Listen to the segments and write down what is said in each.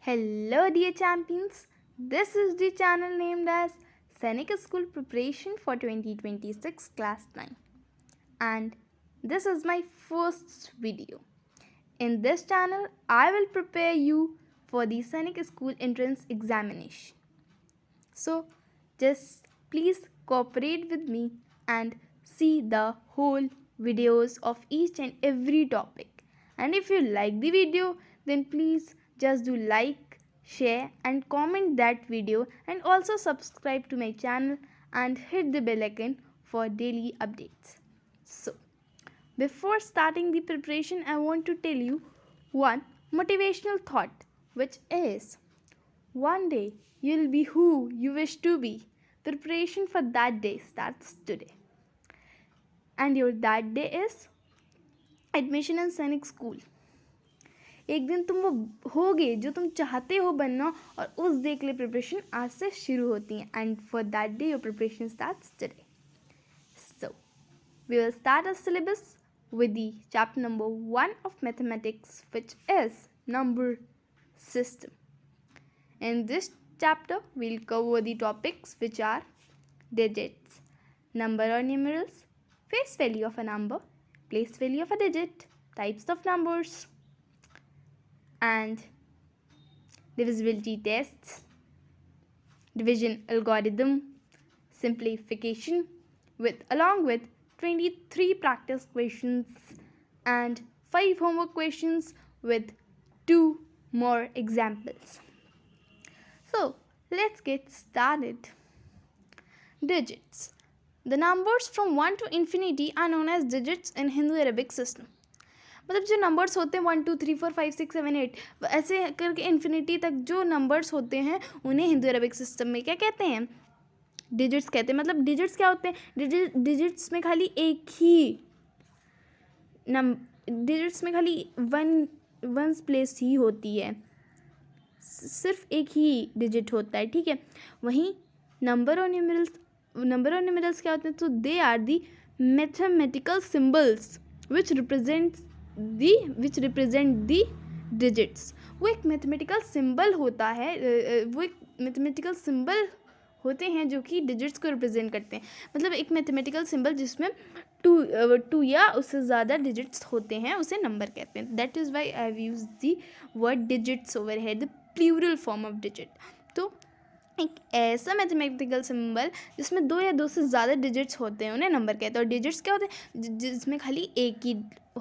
Hello, dear champions. This is the channel named as Seneca School Preparation for 2026 Class 9, and this is my first video. In this channel, I will prepare you for the Seneca School entrance examination. So, just please cooperate with me and see the whole videos of each and every topic. And if you like the video, then please just do like, share and comment that video, and also subscribe to my channel and hit the bell icon for daily updates. So, before starting the preparation, I want to tell you one motivational thought, which is one day you'll be who you wish to be. Preparation for that day starts today. And your that day is admission in सैनिक school. एक दिन तुम वो होगे जो तुम चाहते हो बनना, और उस डे के लिए प्रिपरेशन आज से शुरू होती है. And for that day your preparation starts today. So we will start our syllabus with the chapter number 1 of mathematics, which is number system. In this chapter, we'll cover the topics which are digits, number or numerals, face value of a number, place value of a digit, types of numbers, and divisibility tests, division algorithm, simplification, along with 23 practice questions and 5 homework questions with 2 more examples. So, let's get started. Digits. The numbers from 1 to infinity are known as digits in Hindu-Arabic system. मतलब जो numbers होते हैं 1 2 3 4 5 6 7 8 ऐसे करके infinity तक जो numbers होते हैं उन्हें हिंदू अरबिक सिस्टम में क्या कहते हैं? डिजिट्स कहते हैं. मतलब डिजिट्स क्या होते हैं? डिजिट्स में खाली एक ही डिजिट्स में खाली वंस प्लेस ही होती है, सिर्फ एक ही डिजिट होता है. ठीक है. वहीं नंबर और न्यूमरल्स क्या होते हैं? तो they are the mathematical symbols which represent the digits. वो एक मैथमेटिकल सिंबल होता है, वो एक मैथमेटिकल सिंबल होते हैं जो कि डिजिट्स को रिप्रेजेंट करते हैं. मतलब एक मैथमेटिकल सिंबल जिसमें टू या उससे ज़्यादा डिजिट्स होते हैं उसे नंबर कहते हैं. That is why I have used the word digits over here, the plural form of digit. तो एक ऐसा मैथमेटिकल सिंबल जिसमें 2 या 2 से ज़्यादा डिजिट्स होते हैं उन्हें नंबर कहते हैं. और डिजिट्स क्या होते हैं? जिसमें खाली एक ही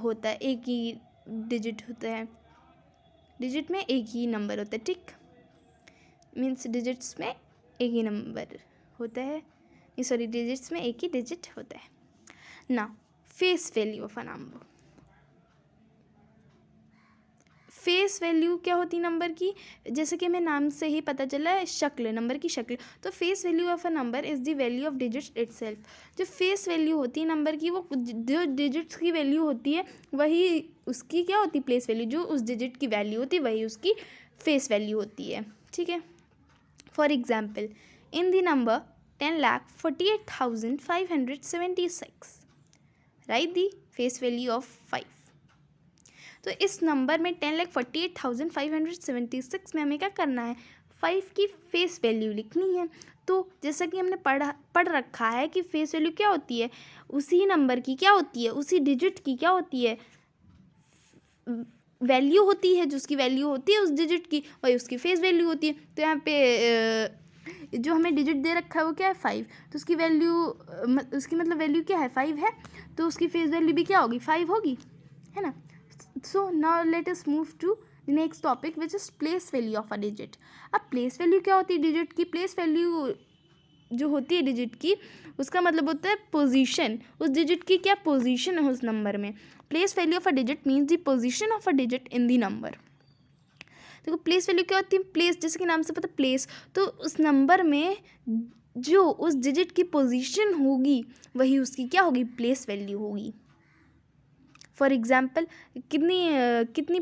होता है, एक ही डिजिट होता है. डिजिट में एक ही नंबर होता है. ठीक, मीन्स डिजिट्स में एक ही नंबर होता है. डिजिट्स में एक ही डिजिट होता है. ना face value of a number. Face value क्या होती है नंबर की? जैसे कि हमें नाम से ही पता चला है, शक्ल, नंबर की शक्ल. तो face value of a number is the value of digits itself. जो फेस वैल्यू होती है नंबर की, वो जो डिजिट्स की वैल्यू होती है वही उसकी क्या होती है? Place value. जो उस डिजिट की वैल्यू होती है वही उसकी फेस वैल्यू होती है. ठीक है. For example, in the number 10,48,576 right the face value of 5. तो इस नंबर में 10,48,576 में हमें क्या करना है? 5 की फेस वैल्यू लिखनी है. तो जैसा कि हमने पढ़ रखा है कि फेस वैल्यू क्या होती है? उसी नंबर की क्या होती है? उसी डिजिट की क्या होती है? वैल्यू होती है. जो उसकी वैल्यू होती है उस डिजिट की, वही उसकी फेस वैल्यू होती है. तो यहाँ पे जो हमें डिजिट दे रखा है वो क्या है? 5. तो उसकी वैल्यू, उसकी मतलब वैल्यू क्या है? 5 है. तो उसकी फेस वैल्यू भी क्या होगी? 5 होगी, है ना. So now let us move to the next topic, which is place value of a digit. अब place value क्या होती है डिजिट की? place value जो होती है डिजिट की, उसका मतलब होता है पोजीशन. उस डिजिट की क्या पोजीशन है उस नंबर में. place value of a digit means the position of a digit in the number. देखो प्लेस वैल्यू क्या होती है? प्लेस, जैसे कि नाम से पता, प्लेस. तो उस नंबर में जो उस डिजिट की पोजीशन होगी वही उसकी क्या होगी? प्लेस वैल्यू होगी. फॉर एग्जांपल कितनी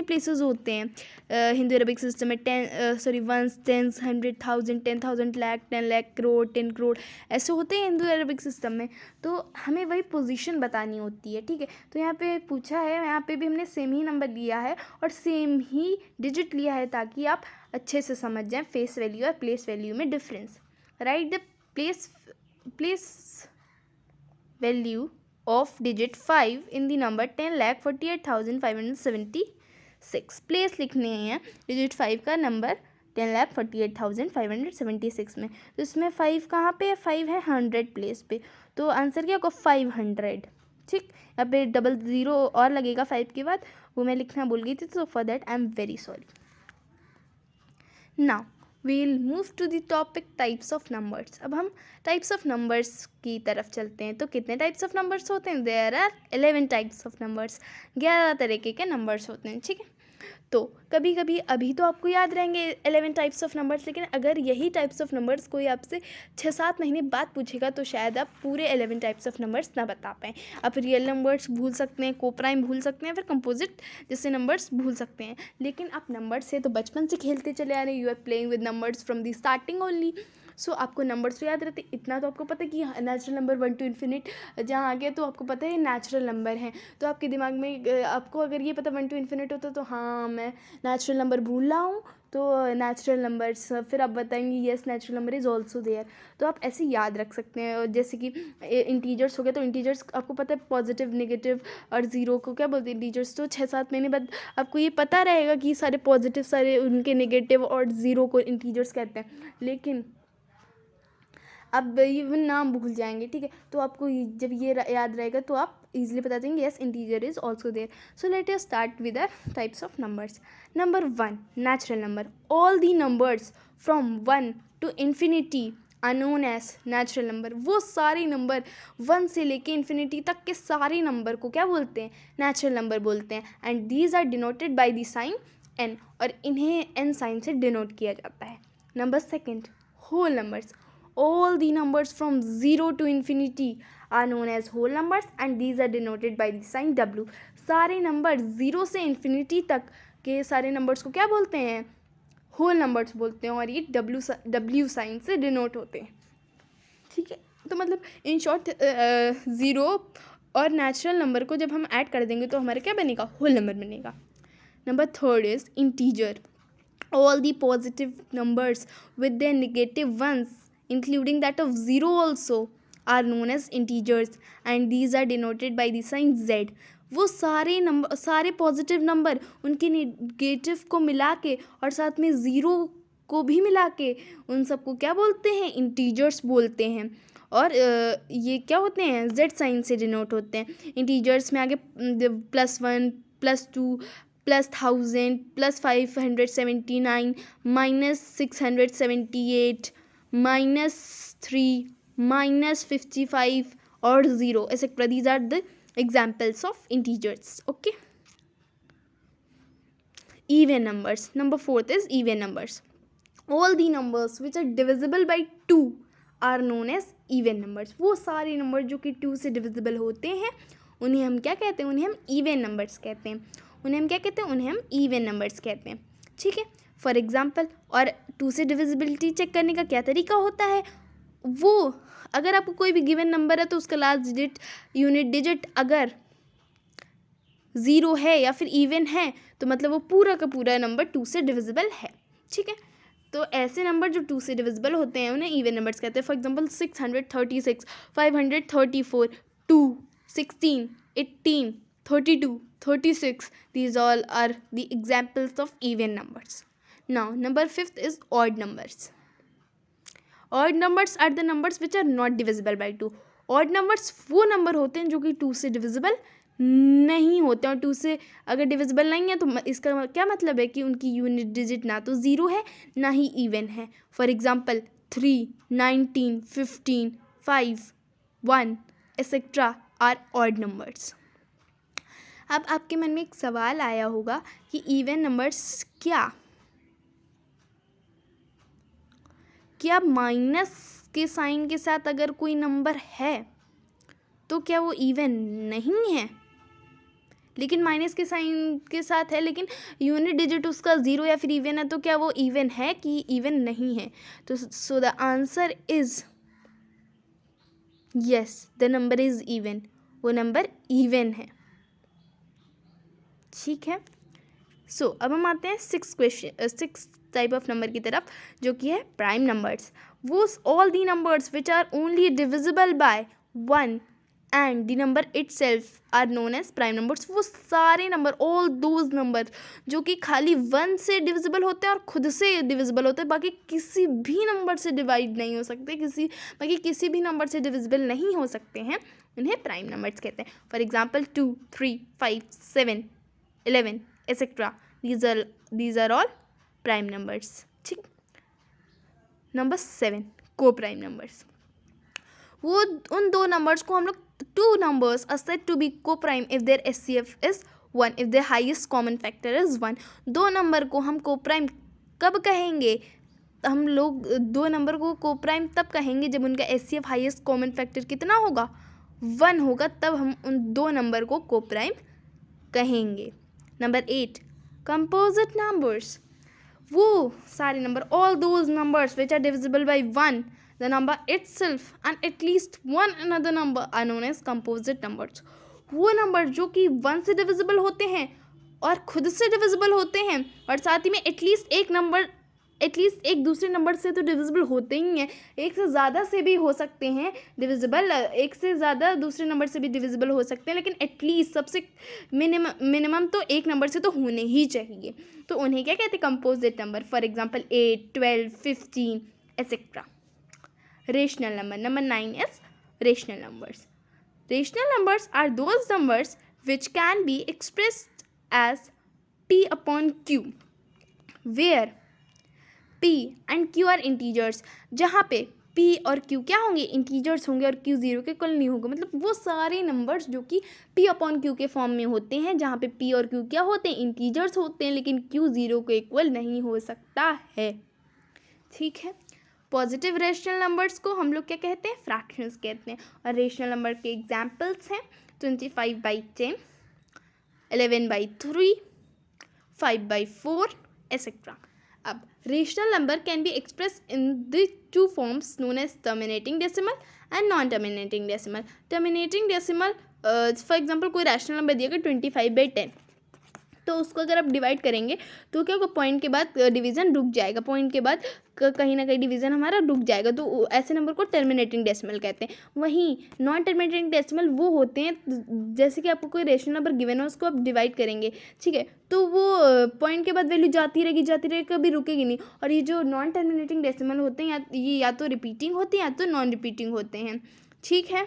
प्लेसेस होते हैं हिंदू अरबिक सिस्टम में? 1 10 100 1000 10,000 लाख 10 लाख करोड़ 10 करोड़ ऐसे होते हैं हिंदू अरबिक सिस्टम में। तो हमें वही पोजीशन बतानी होती है, ठीक है। तो यहाँ पे पूछा है, यहाँ पे भी हमने सेम ही नंबर लिया है और सेम ही डिजिट लिया है ताकि आप अच्छे से समझ जाएं फेस वैल्यू और प्लेस वैल्यू में difference. Right the place value of digit 5 in the number 10,48,576। Place लिखने हैं डिजिट 5 का नंबर 10,48,576 में। तो इसमें 5 कहाँ पे है? 5 है 100 प्लेस पे, तो आंसर क्या होगा? 500। ठीक, यहाँ पे डबल ज़ीरो और लगेगा 5 के बाद, वो मैं लिखना भूल गई थी, तो for that I am very sorry. Now we'll move to the topic types of numbers। अब हम types of numbers की तरफ चलते हैं। तो कितने types of numbers होते हैं? There are 11 types of numbers। 11 तरीके के numbers होते हैं, ठीक है। तो कभी कभी अभी तो आपको याद रहेंगे 11 टाइप्स ऑफ नंबर्स, लेकिन अगर यही टाइप्स ऑफ नंबर्स कोई आपसे 6-7 महीने बाद पूछेगा तो शायद आप पूरे 11 टाइप्स ऑफ नंबर्स ना बता पाएँ। आप रियल नंबर्स भूल सकते हैं, कोप्राइम भूल सकते हैं, फिर कंपोजिट जैसे नंबर्स भूल सकते हैं, लेकिन आप नंबर्स से तो बचपन से खेलते चले आ रहे हैं। You are playing with numbers from the starting only. So आपको नंबर्स तो याद रहते, इतना तो आपको पता है कि नेचुरल नंबर 1 to इन्फिनिट जहाँ आ गया तो आपको पता है नेचुरल नंबर है। तो आपके दिमाग में आपको अगर ये पता 1 to इन्फिनिट होता तो हाँ मैं नेचुरल नंबर भूल रहा हूँ, तो नेचुरल नंबर्स, फिर आप बताएंगे yes natural number is also there. तो आप ऐसे याद रख सकते हैं। जैसे कि इंटीजर्स हो गया, तो इंटीजर्स आपको पता है पॉजिटिव नेगेटिव और ज़ीरो को क्या बोलते हैं? इंटीजर्स। तो 6-7 महीने बाद आपको ये पता रहेगा कि सारे पॉजिटिव सारे उनके नेगेटिव और ज़ीरो को इंटीजर्स कहते हैं, लेकिन अब इवन नाम भूल जाएंगे, ठीक है। तो आपको जब ये याद रहेगा तो आप इजीली बता देंगे yes integer is also there. So let us start with the types of numbers. Number 1 natural number. All the numbers from 1 to infinity are known as natural number. वो सारे नंबर 1 से लेके इन्फिनिटी तक के सारे number को क्या बोलते हैं? नेचुरल नंबर बोलते हैं। And these are denoted by the sign n, और इन्हें n साइन से डिनोट किया जाता है। Number 2 whole numbers. All the numbers from 0 to infinity are known as whole numbers and these are denoted by the sign W। सारे number 0 से infinity तक के सारे नंबर्स को क्या बोलते हैं? होल नंबर्स बोलते हैं, और ये W साइन से डिनोट होते हैं, ठीक है। तो मतलब इन शॉर्ट 0 और नेचुरल नंबर को जब हम ऐड कर देंगे तो हमारा क्या बनेगा? होल नंबर बनेगा। Number 3 is integer. All the positive numbers with their negative ones including that of 0 also are known as integers and these are denoted by the sign Z। वो सारे नंबर, सारे पॉजिटिव नंबर उनके negative को मिला के और साथ में ज़ीरो को भी मिला के उन सबको क्या बोलते हैं? इंटीजर्स बोलते हैं। और ये क्या होते हैं? Z साइन से डिनोट होते हैं। इंटीजर्स में आगे +1 +2 +1000 +579 -678 -3 -55 और 0 etc. These are the examples of integers. Okay. Even numbers. Number 4 is even numbers. All the numbers which are divisible by 2 are known as even numbers। वो सारे नंबर जो कि 2 से डिविजिबल होते हैं उन्हें हम क्या कहते हैं? उन्हें हम इवन नंबर्स कहते हैं। उन्हें हम क्या कहते हैं? उन्हें हम इवन नंबर्स कहते हैं, ठीक है। फॉर एग्जाम्पल, और 2 से डिविजिबिलिटी चेक करने का क्या तरीका होता है? वो अगर आपको कोई भी गिवन नंबर है तो उसका लास्ट डिजिट यूनिट डिजिट अगर 0 है या फिर इवन है तो मतलब वो पूरा का पूरा नंबर 2 से डिविजिबल है, ठीक है। तो ऐसे नंबर जो 2 से डिविजिबल होते हैं उन्हें इवन नंबर्स कहते हैं। For example 636 534 2 16 18 32 36 these all are the examples of even numbers। Now number 5 is odd numbers। Odd numbers are the numbers which are not divisible by 2। Odd numbers वो number होते हैं जो कि 2 से डिविजिबल नहीं होते, और 2 से अगर डिविजिबल नहीं है तो इसका क्या मतलब है कि उनकी यूनिट डिजिट ना तो 0 है ना ही इवन है। For example 3 19 15 5 1 etcetera are odd numbers. अब आपके मन में एक सवाल आया होगा कि इवन नंबर्स क्या माइनस के साइन के साथ अगर कोई नंबर है तो क्या वो इवन नहीं है? लेकिन माइनस के साइन के साथ है, लेकिन यूनिट डिजिट उसका 0 या फिर इवन है, तो क्या वो इवन है कि इवन नहीं है? तो सो the answer is yes, the number is even, वो नंबर इवन है। ठीक है, सो अब हम आते हैं 6 टाइप ऑफ नंबर की तरफ, जो कि है प्राइम नंबर्स। वो all the numbers which are only divisible by 1 and the number itself are known as prime numbers. वो सारे नंबर, ऑल दोज नंबर जो कि खाली 1 से डिविजिबल होते हैं और खुद से डिविजिबल होते हैं, बाकी किसी भी नंबर से डिवाइड नहीं हो सकते, बाकी किसी भी नंबर से डिविजिबल नहीं हो सकते हैं, उन्हें प्राइम नंबर्स कहते हैं। For example 2, 3, 5, 7, 11 etcetera, these are all prime numbers। ठीक, नंबर 7 को प्राइम नंबर्स। वो उन दो नंबर्स को हम लोग, two numbers are said to be coprime if their HCF is 1, if their highest common factor is 1। दो नंबर को हम को प्राइम कब कहेंगे? हम लोग दो नंबर को को प्राइम तब कहेंगे जब उनका एचसीएफ हाईएस्ट कॉमन फैक्टर कितना होगा? 1 होगा, तब हम उन दो नंबर को प्राइम कहेंगे। Number 8 composite numbers. वो सारे number, all those numbers which are divisible by 1, the number itself and at least one another number are known as composite numbers। वो नंबर जो कि 1 से डिविजिबल होते हैं और खुद से डिविजिबल होते हैं, और साथ ही में एटलीस्ट एक दूसरे नंबर से तो डिविजिबल होते ही हैं, एक से ज़्यादा से भी हो सकते हैं डिविजिबल, एक से ज़्यादा दूसरे नंबर से भी डिविजिबल हो सकते हैं, लेकिन एटलीस्ट सबसे मिनिमम तो एक नंबर से तो होने ही चाहिए। तो उन्हें क्या कहते हैं? Composite number. For example 8, 12, 15 etcetera. Rational number. Number 9 is rational numbers. Rational numbers are those numbers which can be expressed as p upon q, where p and q are integers। जहाँ पे p और q क्या होंगे? Integers होंगे, और q 0 के equal नहीं होगा। मतलब वो सारे नंबर्स जो कि p अपॉन q के फॉर्म में होते हैं, जहाँ पे p और q क्या होते हैं? इंटीजर्स होते हैं, लेकिन q 0 के इक्वल नहीं हो सकता है। ठीक है, पॉजिटिव रेशनल नंबर्स को हम लोग क्या कहते हैं? फ्रैक्शंस कहते हैं। और रेशनल नंबर के एग्जाम्पल्स हैं 25/10, 11/3, 5/4 एक्सेट्रा। अब rational number can be express in the two forms known as terminating decimal and non terminating decimal. Terminating decimal, for example कोई रैशनल नंबर दिया गया 25/10, तो उसको अगर आप डिवाइड करेंगे तो क्या होगा? पॉइंट के बाद डिवीज़न रुक जाएगा, पॉइंट के बाद कहीं ना कहीं डिवीज़न हमारा रुक जाएगा, तो ऐसे नंबर को टर्मिनेटिंग डेसिमल कहते हैं। वहीं नॉन टर्मिनेटिंग डेसिमल वो होते हैं, जैसे कि आपको कोई रेशनल नंबर गिवन है, उसको आप डिवाइड करेंगे, ठीक है, तो वो पॉइंट के बाद वैल्यू जाती रहेगी, कभी रुकेगी नहीं। और ये जो नॉन टर्मिनेटिंग डेसिमल होते हैं, ये या तो रिपीटिंग होते हैं या तो नॉन रिपीटिंग होते हैं। ठीक है,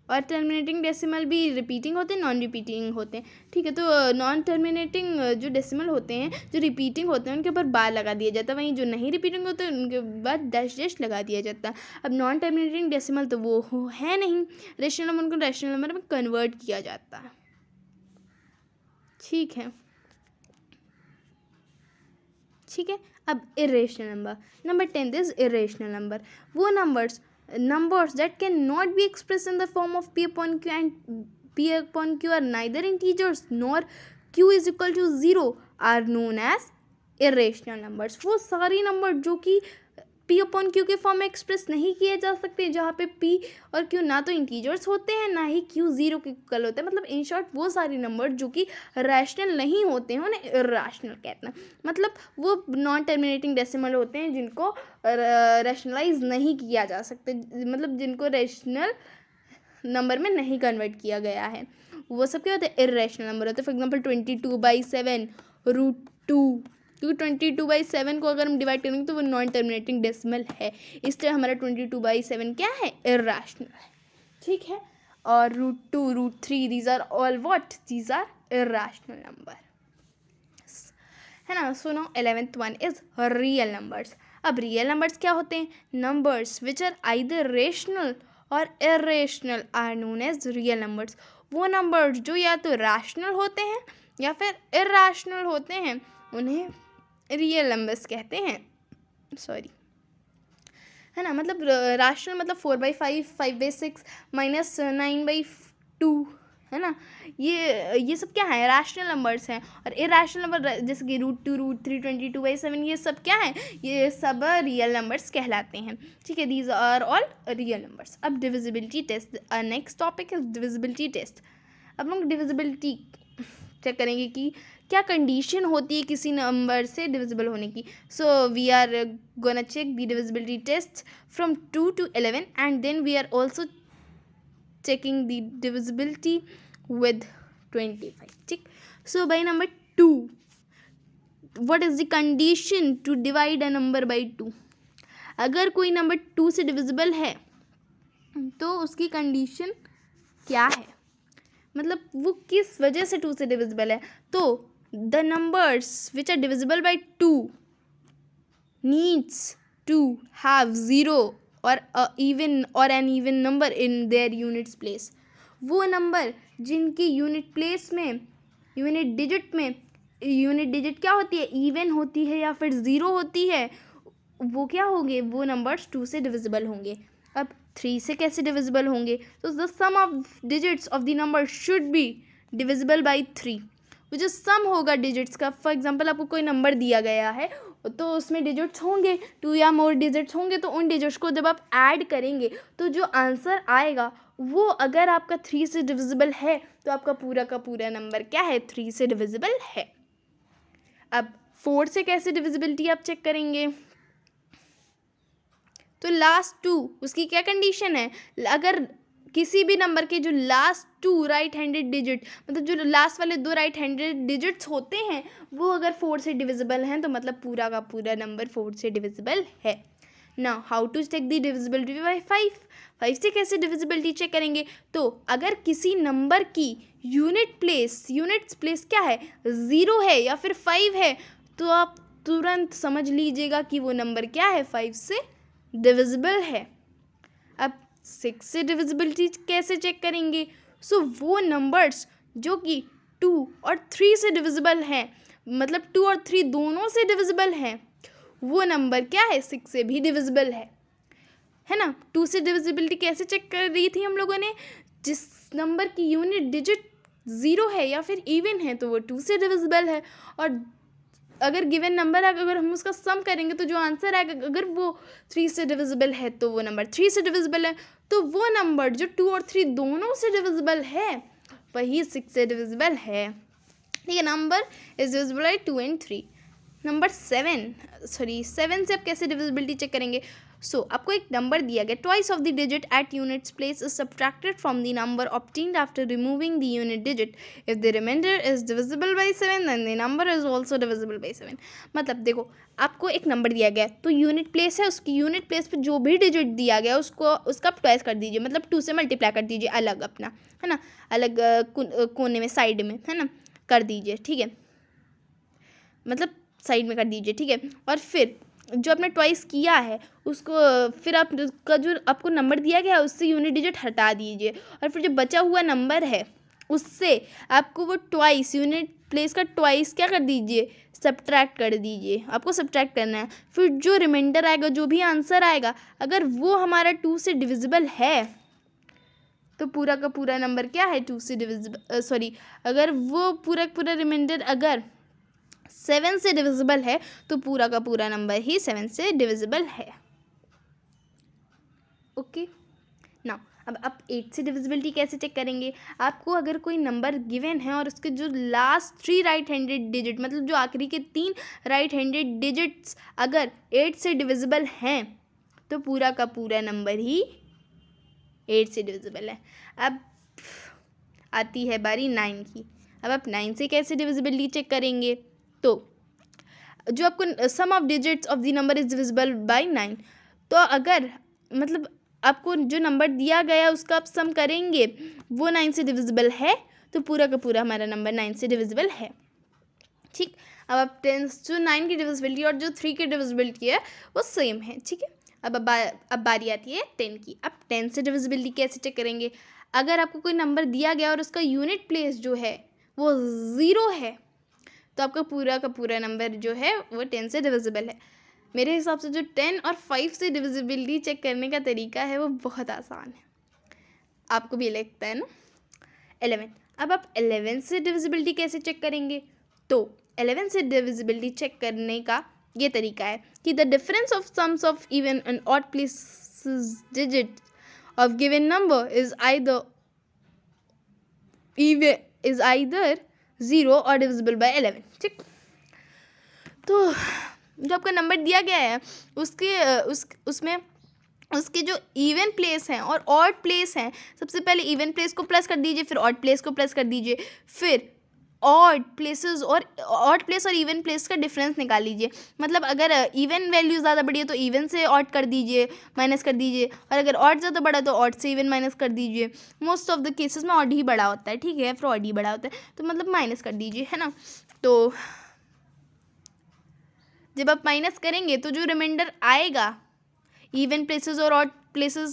और टर्मिनेटिंग डेसिमल भी रिपीटिंग होते हैं, नॉन रिपीटिंग होते हैं। ठीक है, तो नॉन टर्मिनेटिंग जो डेसिमल होते हैं, जो रिपीटिंग होते हैं, उनके ऊपर बार लगा दिया जाता है, वहीं जो नहीं रिपीटिंग होते हैं उनके बाद डैश डैश लगा दिया जाता है। अब नॉन टर्मिनेटिंग डेसिमल तो वो है नहीं, रेशनल नंबर, उनको रेशनल नंबर में कन्वर्ट किया जाता है। ठीक है, ठीक है। अब irrational number, number 10 is irrational number. वो numbers that cannot be expressed in the form of p upon q, and p upon q are neither integers nor q is equal to 0 are known as irrational numbers। वो सारी number जो कि p upon q के form में express नहीं किए जा सकते, जहाँ पे p और q ना तो इंटीजर्स होते हैं, ना ही q 0 के इक्वल होता है। मतलब इन शॉर्ट वो सारी नंबर जो कि रैशनल नहीं होते हैं उन्हें इरेशनल कहते हैं। मतलब वो नॉन टर्मिनेटिंग डेसिमल होते हैं जिनको रैशनलाइज नहीं किया जा सकते, मतलब जिनको रैशनल नंबर में नहीं कन्वर्ट किया गया है, वो सब क्या होते हैं? इरेशनल नंबर होते हैं। फॉर एग्जाम्पल 22/7 √2, क्योंकि 22/7 को अगर हम डिवाइड करेंगे तो वो नॉन टर्मिनेटिंग डेसिमल है, इसलिए हमारा 22/7 क्या है? इरेशनल है। ठीक है, और √2, √3 these are all what? These are irrational number, है ना। So now 11th one is real numbers. अब रियल नंबर्स क्या होते हैं? Numbers which are either rational और irrational are known as real numbers. वो नंबर्स जो या तो रैशनल होते हैं या फिर इरेशनल होते हैं, उन्हें रियल नंबर्स कहते हैं। सॉरी, है ना। मतलब रैशनल मतलब 4/5, 5/6, -9/2, है ना। ये सब क्या है, रैशनल नंबर्स हैं। और इरैशनल नंबर जैसे कि √2, √3, 22/7 ये सब क्या है, ये सब रियल नंबर्स कहलाते हैं, ठीक है। These are all real numbers. अब divisibility test, next topic is divisibility test. अब लोग डिविजिबिलिटी चेक करेंगे कि क्या कंडीशन होती है किसी नंबर से डिविजिबल होने की। So we are gonna check the divisibility test from 2 to 11 and then we are also checking the divisibility with 25, ठीक। so by number 2, what is the condition to divide a number by 2? अगर कोई number 2 से divisible है तो उसकी condition क्या है, मतलब वो किस वजह से 2 से डिविजिबल है। तो the numbers which are divisible by 2 needs to have 0 और even or an even number in their units place। वो नंबर जिनकी यूनिट प्लेस में, यूनिट डिजिट में, यूनिट डिजिट क्या होती है, इवन होती है या फिर 0 होती है, वो क्या होंगे, वो नंबर्स 2 से डिविजिबल होंगे। अब 3 से कैसे डिविजिबल होंगे, तो the sum of digits of the number should be divisible by 3। वो जो सम होगा डिजिट्स का, फॉर एग्जांपल आपको कोई नंबर दिया गया है तो उसमें डिजिट्स होंगे, 2 या मोर डिजिट्स होंगे, तो उन डिजिट्स को जब आप ऐड करेंगे तो जो आंसर आएगा वो अगर आपका 3 से डिविजिबल है तो आपका पूरा का पूरा नंबर क्या है, 3 से डिविजिबल है। अब 4 से कैसे डिविजिबिलिटी आप चेक करेंगे, तो लास्ट 2 उसकी क्या कंडीशन है, अगर किसी भी नंबर के जो लास्ट 2 राइट हैंडेड डिजिट, मतलब जो लास्ट वाले 2 राइट हैंडेड डिजिट्स होते हैं वो अगर 4 से डिविजिबल हैं तो मतलब पूरा का पूरा नंबर 4 से डिविजिबल है। Now how to check the divisibility by 5 से कैसे डिविजिबिलिटी चेक करेंगे, तो अगर किसी नंबर की यूनिट प्लेस क्या है, 0 है या फिर 5 है, तो आप तुरंत समझ लीजिएगा कि वो नंबर क्या है, 5 से डिविजिबल है। अब 6 से डिविजिबिलिटी कैसे चेक करेंगे, सो वो नंबर्स जो कि 2 और 3 से डिविजिबल हैं, मतलब 2 और 3 दोनों से डिविजिबल हैं, वो नंबर क्या है, 6 से भी डिविजिबल है ना। 2 से डिविजिबिलिटी कैसे चेक कर रही थी हम लोगों ने, जिस नंबर की यूनिट डिजिट 0 है या फिर इवन है तो वो 2 से डिविजिबल है, और अगर गिवन नंबर है अगर हम उसका सम करेंगे तो जो आंसर आएगा अगर वो 3 से डिविजिबल है तो वो नंबर 3 से डिविजिबल है, तो वो नंबर जो 2 और 3 दोनों से डिविजिबल है वही 6 से डिविजिबल है, ठीक है। Number is divisible by 2 and 3। Number 7 से आप कैसे डिविजिबिलिटी चेक करेंगे, सो आपको एक नंबर दिया गया, twice of the digit at units place is subtracted from the number obtained after removing the unit digit, if the remainder is divisible by 7 then the number is also divisible by 7। मतलब देखो आपको एक number दिया गया तो unit place है, उसकी unit place पे जो भी डिजिट दिया गया उसका आप ट्वाइस कर दीजिए, मतलब 2 से मल्टीप्लाई कर दीजिए, अलग अपना, है ना, अलग कोने में, साइड में, है ना, कर दीजिए, ठीक है, मतलब साइड में कर दीजिए, ठीक है। और फिर जो आपने ट्वाइस किया है उसको फिर आपका जो आपको नंबर दिया गया है उससे यूनिट डिजिट हटा दीजिए, और फिर जो बचा हुआ नंबर है उससे आपको वो ट्वाइस यूनिट प्लेस का ट्वाइस क्या कर दीजिए, सब्ट्रैक्ट कर दीजिए, आपको सब्ट्रैक्ट करना है। फिर जो रिमाइंडर आएगा, जो भी आंसर आएगा, अगर वो हमारा 2 से डिविजिबल है तो पूरा का पूरा नंबर क्या है, 2 से डिविजिबल, अगर वो पूरा रिमाइंडर अगर 7 से डिविजिबल है तो पूरा का पूरा नंबर ही 7 से डिविजिबल है, ओके। नाउ अब आप 8 से डिविजिबिलिटी कैसे चेक करेंगे, आपको अगर कोई नंबर गिवन है और उसके जो लास्ट 3 राइट हैंडेड डिजिट, मतलब जो आखिरी के 3 राइट हैंडेड डिजिट्स अगर 8 से डिविजिबल हैं तो पूरा का पूरा नंबर ही 8 से डिविजिबल है। अब आती है बारी 9 की। अब आप 9 से कैसे डिविजिबिलिटी चेक करेंगे, तो जो आपको sum of digits of the number is divisible by 9, तो अगर मतलब आपको जो नंबर दिया गया उसका आप सम करेंगे, वो 9 से डिविजिबल है तो पूरा का पूरा हमारा नंबर 9 से डिविजिबल है, ठीक। अब आप 10 जो 9 की डिविजिबिलिटी और जो 3 की डिविजिबिलिटी है वो सेम है, ठीक है। अब बारी आती है 10 की। अब 10 से डिविजिबिलिटी कैसे चेक करेंगे, अगर आपको कोई नंबर दिया गया और उसका यूनिट प्लेस जो है वो 0 है तो आपका पूरा का पूरा नंबर जो है वो 10 से डिविजिबल है। मेरे हिसाब से जो 10 और 5 से डिविजिबिलिटी चेक करने का तरीका है वो बहुत आसान है, आपको भी लगता है ना। 11, अब आप 11 से डिविजिबिलिटी कैसे चेक करेंगे? तो 11 से डिविजिबिलिटी चेक करने का ये तरीका है कि the difference of sums of even and odd places digit of given number is either 0 और डिविजिबल बाय 11। ठीक, तो जो आपका नंबर दिया गया है उसमें उसके जो इवन प्लेस हैं और ऑड प्लेस हैं, सबसे पहले इवन प्लेस को प्लस कर दीजिए, फिर ऑड प्लेस को प्लस कर दीजिए, फिर ऑड प्लेसेस और ऑड प्लेस और इवन प्लेस का डिफरेंस निकाल लीजिए। मतलब अगर इवन वैल्यू ज़्यादा बड़ी है तो इवन से ऑड कर दीजिए, माइनस कर दीजिए, और अगर ऑड ज़्यादा बड़ा तो ऑड से इवन माइनस कर दीजिए। मोस्ट ऑफ द केसेस में ऑड ही बड़ा होता है, ठीक है, फिर ऑड ही बड़ा होता है, तो मतलब माइनस कर दीजिए, है ना। तो जब आप माइनस करेंगे तो जो रिमाइंडर आएगा इवन प्लेसेस और ऑड प्लेसेस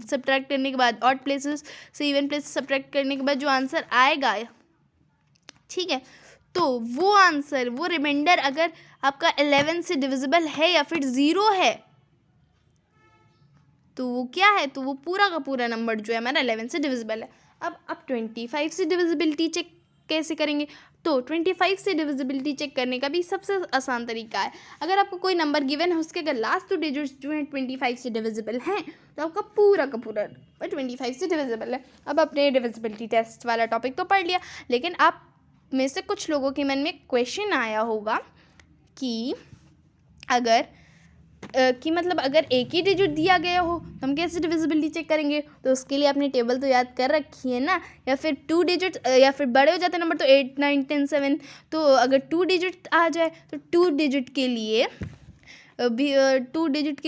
सब्ट्रैक्ट करने के बाद, ऑड प्लेसेस से इवन प्लेसेस सब्ट्रैक्ट करने के बाद जो आंसर आएगा, ठीक है, तो वो आंसर, वो रिमाइंडर अगर आपका 11 से डिविजिबल है या फिर 0 है तो वो क्या है, तो वो पूरा का पूरा नंबर जो है हमारा 11 से डिविजिबल है। अब 25 से डिविजिबिलिटी चेक कैसे करेंगे? तो 25 से डिविजिबिलिटी चेक करने का भी सबसे आसान तरीका है। अगर आपको कोई नंबर गिवन है, उसके अगर लास्ट 2 डिजिट्स जो है 25 से डिविजिबल हैं, तो आपका पूरा का पूरा 25 से डिविजिबल है। अब आपने डिविजिबिलिटी टेस्ट वाला टॉपिक तो पढ़ लिया, लेकिन आप में से कुछ लोगों के मन में क्वेश्चन आया होगा कि मतलब अगर एक ही डिजिट दिया गया हो तो हम कैसे डिविजिबिलिटी चेक करेंगे? तो उसके लिए आपने टेबल तो याद कर रखी है ना, या फिर 2 डिजिट, या फिर बड़े हो जाते नंबर तो 8, 9, 10, 7, तो अगर 2 डिजिट आ जाए तो 2 डिजिट के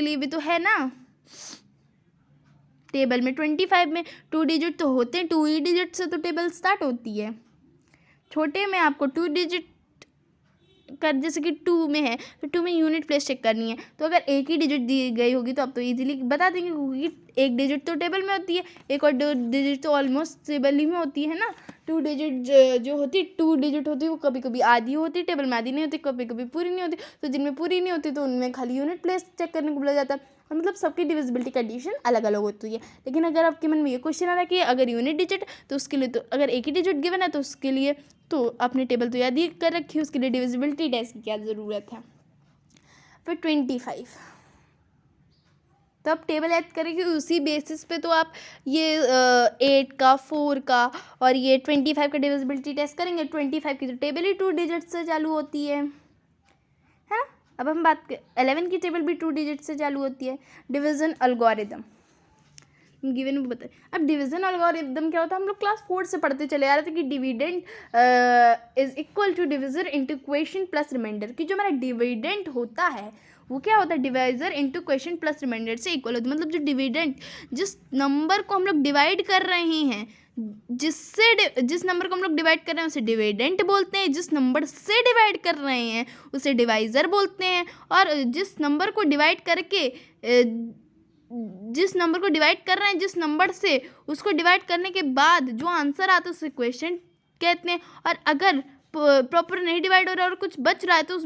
लिए भी तो है ना टेबल में। 25 में 2 डिजिट तो होते हैं, 2 ही डिजिट से तो टेबल स्टार्ट होती है। छोटे में आपको 2 डिजिट कर, जैसे कि 2 में है तो 2 में यूनिट प्लेस चेक करनी है, तो अगर एक ही डिजिट दी गई होगी तो आप तो इजीली बता देंगे, क्योंकि एक डिजिट तो टेबल में होती है, एक और 2 डिजिट तो ऑलमोस्ट टेबल ही में होती है ना। 2 डिजिट जो होती है, 2 डिजिट होती है, वो कभी कभी आधी होती है टेबल में, आधी नहीं होती, कभी कभी पूरी नहीं होती, तो जिनमें पूरी नहीं होती तो उनमें खाली यूनिट प्लेस चेक करने को बोला जाता है। और मतलब सबकी डिविजिबिलिटी कंडीशन अलग अलग होती है। लेकिन अगर आपके मन में ये क्वेश्चन आ रहा है कि अगर यूनिट डिजिट तो उसके लिए, तो अगर एक ही डिजिट गिवन है तो उसके लिए तो आपने टेबल तो याद ही कर रखी है, उसके लिए डिविजिबिलिटी टेस्ट की क्या ज़रूरत है। फिर 25, तो आप टेबल याद करेंगे, उसी बेसिस पे तो आप ये 8 का, 4 का और ये 25 का डिविजिबिलिटी टेस्ट करेंगे। 25 की तो टेबल ही 2 डिजिट से चालू होती है ना। अब हम बात कर 11 की टेबल भी 2 डिजिट से चालू होती है। डिवीजन एल्गोरिदम गिवन में बताए। अब डिवीजन एल्गोरिदम क्या होता है, हम लोग क्लास 4 से पढ़ते चले आ रहे थे कि dividend is equal to divisor into question plus remainder, कि जो हमारा डिविडेंड होता है वो क्या होता है, divisor into question plus remainder से इक्वल होता है। मतलब जो डिविडेंड, जिस नंबर को हम लोग डिवाइड कर रहे हैं, जिस नंबर को हम लोग डिवाइड कर रहे हैं उसे डिविडेंड बोलते हैं, जिस नंबर से डिवाइड कर रहे हैं उसे डिवाइजर बोलते हैं, और जिस नंबर को डिवाइड करके जिस नंबर को डिवाइड कर रहे हैं जिस नंबर से, उसको डिवाइड करने के बाद जो आंसर आता है उसे क्वेश्चन कहते हैं। और अगर प्रॉपर नहीं डिवाइड हो रहा है और कुछ बच रहा है तो उस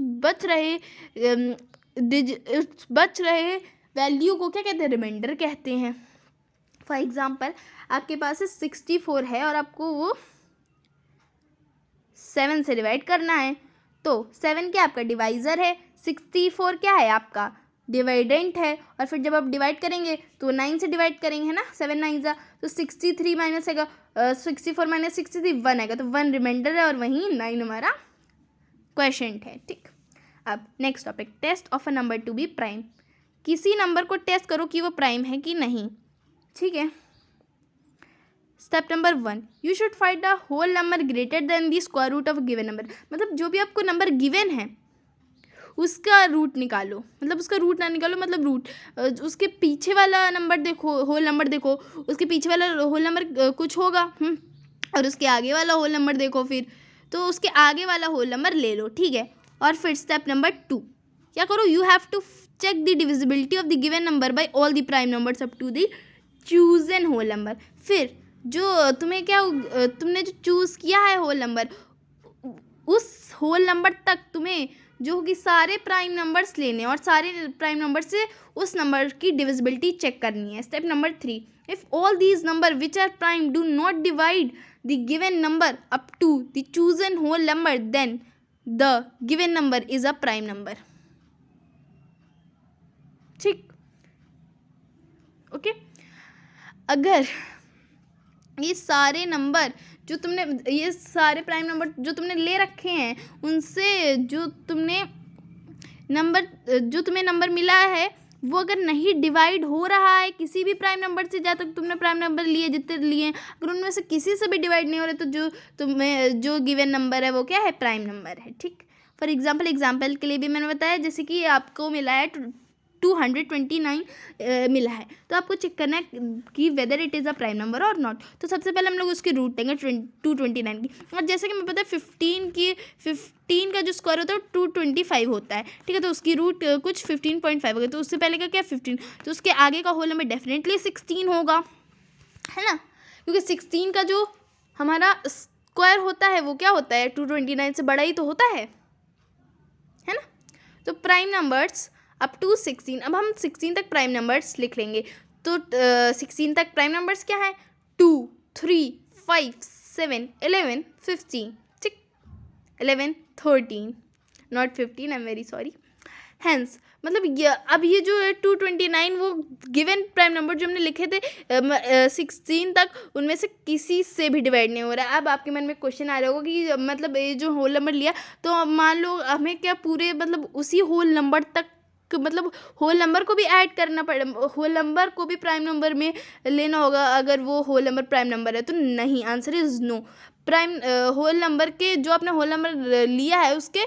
बच रहे वैल्यू को क्या कहते हैं, रिमाइंडर कहते हैं। फॉर एग्जांपल आपके पास 64 है और आपको वो 7 से डिवाइड करना है, तो 7 क्या आपका डिवाइज़र है, 64 क्या है आपका डिवाइडेंट है। और फिर जब आप डिवाइड करेंगे तो 9 से डिवाइड करेंगे, है ना, 7 9 जा तो 63 माइनस आएगा, 64 माइनस 63 1 आएगा, तो 1 रिमाइंडर है और वहीं 9 हमारा क्वेश्चन है। ठीक, अब next topic, test of a number to be prime. किसी नंबर को टेस्ट करो कि वो प्राइम है कि नहीं। ठीक है, step number 1, you should find the whole number greater than the square root of given number. मतलब जो भी आपको नंबर गिवन है उसका रूट निकालो, मतलब उसका रूट ना निकालो, मतलब रूट, उसके पीछे वाला नंबर देखो, होल नंबर देखो, उसके पीछे वाला होल नंबर कुछ होगा, और उसके आगे वाला होल नंबर देखो, फिर तो उसके आगे वाला होल नंबर ले लो। ठीक है, और फिर स्टेप नंबर 2 क्या करो, you have to check the divisibility of the given number by all the prime numbers up to the chosen whole number. फिर जो तुमने जो चूज़ किया है होल नंबर, उस होल नंबर तक तुम्हें जो होगी सारे प्राइम नंबर्स लेने और सारे प्राइम नंबर से उस नंबर की डिविजिबिलिटी चेक करनी है। Step number 3, if all these number which are prime do not divide the given number up to the chosen whole number, then the given number is a prime number. ठीक, okay. अगर ये सारे number जो तुमने, ये सारे prime number जो तुमने ले रखे हैं, उनसे जो तुम्हें नंबर मिला है वो अगर नहीं डिवाइड हो रहा है किसी भी प्राइम नंबर से, जहाँ तक तुमने प्राइम नंबर लिए जितने लिए हैं, अगर उनमें से किसी से भी डिवाइड नहीं हो रहे, तो जो गिवन नंबर है वो क्या है, प्राइम नंबर है। ठीक, फॉर एग्जाम्पल के लिए भी मैंने बताया, जैसे कि आपको मिला है 229 मिला है, तो आपको चेक करना है कि whether it is a prime number और नॉट। तो सबसे पहले हम लोग उसकी रूट लेंगे 229 की, और जैसे कि मैं पता है 15 का जो स्क्वायर होता है वो 225 होता है। ठीक है, तो उसकी रूट कुछ 15.5 हो गई, तो उससे पहले का क्या 15, तो उसके आगे का होल नंबर डेफिनेटली 16 होगा, है ना, क्योंकि 16 का जो हमारा स्क्वायर होता है वो क्या होता है, 229 से बड़ा ही तो होता है ना। तो प्राइम नंबर्स अप टू 16, अब हम 16 तक प्राइम नंबर्स लिख लेंगे। तो 16 तक प्राइम नंबर्स क्या है, 2, 3, 5, 7, 11, 15, ठीक, 11, 13, not 15, I am very sorry. Hence मतलब अब ये जो है 229 वो गिवन प्राइम नंबर जो हमने लिखे थे 16 तक, उनमें से किसी से भी डिवाइड नहीं हो रहा है। अब आपके मन में क्वेश्चन आ रहा होगा कि मतलब ये जो होल नंबर लिया, तो मान लो हमें क्या पूरे मतलब उसी होल नंबर तक, मतलब होल नंबर को भी ऐड करना पड़े, होल नंबर को भी प्राइम नंबर में लेना होगा अगर वो होल नंबर प्राइम नंबर है? तो नहीं, answer is no. Prime whole number के जो आपने होल नंबर लिया है उसके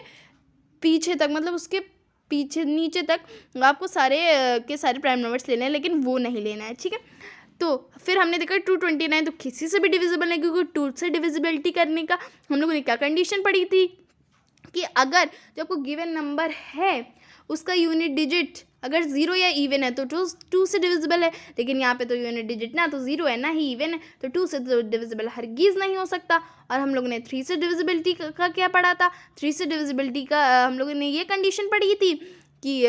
पीछे तक, मतलब उसके पीछे नीचे तक आपको सारे के सारे प्राइम नंबर्स लेने हैं, लेकिन वो नहीं लेना है। ठीक है, तो फिर हमने देखा 229 तो किसी से भी डिविजिबल नहीं, क्योंकि 2 से डिविजिबिलिटी करने का हम लोगों ने क्या कंडीशन पढ़ी थी कि अगर जो आपको गिवन नंबर है उसका यूनिट डिजिट अगर 0 या इवन है तो 2 से डिविजिबल है, लेकिन यहाँ पे तो यूनिट डिजिट ना तो 0 है ना ही इवन है, तो 2 से तो डिविजिबल हरगिज़ नहीं हो सकता। और हम लोगों ने 3 से डिविजिबिलिटी का क्या पढ़ा था, 3 से डिविजिबिलिटी का हम लोगों ने ये कंडीशन पढ़ी थी कि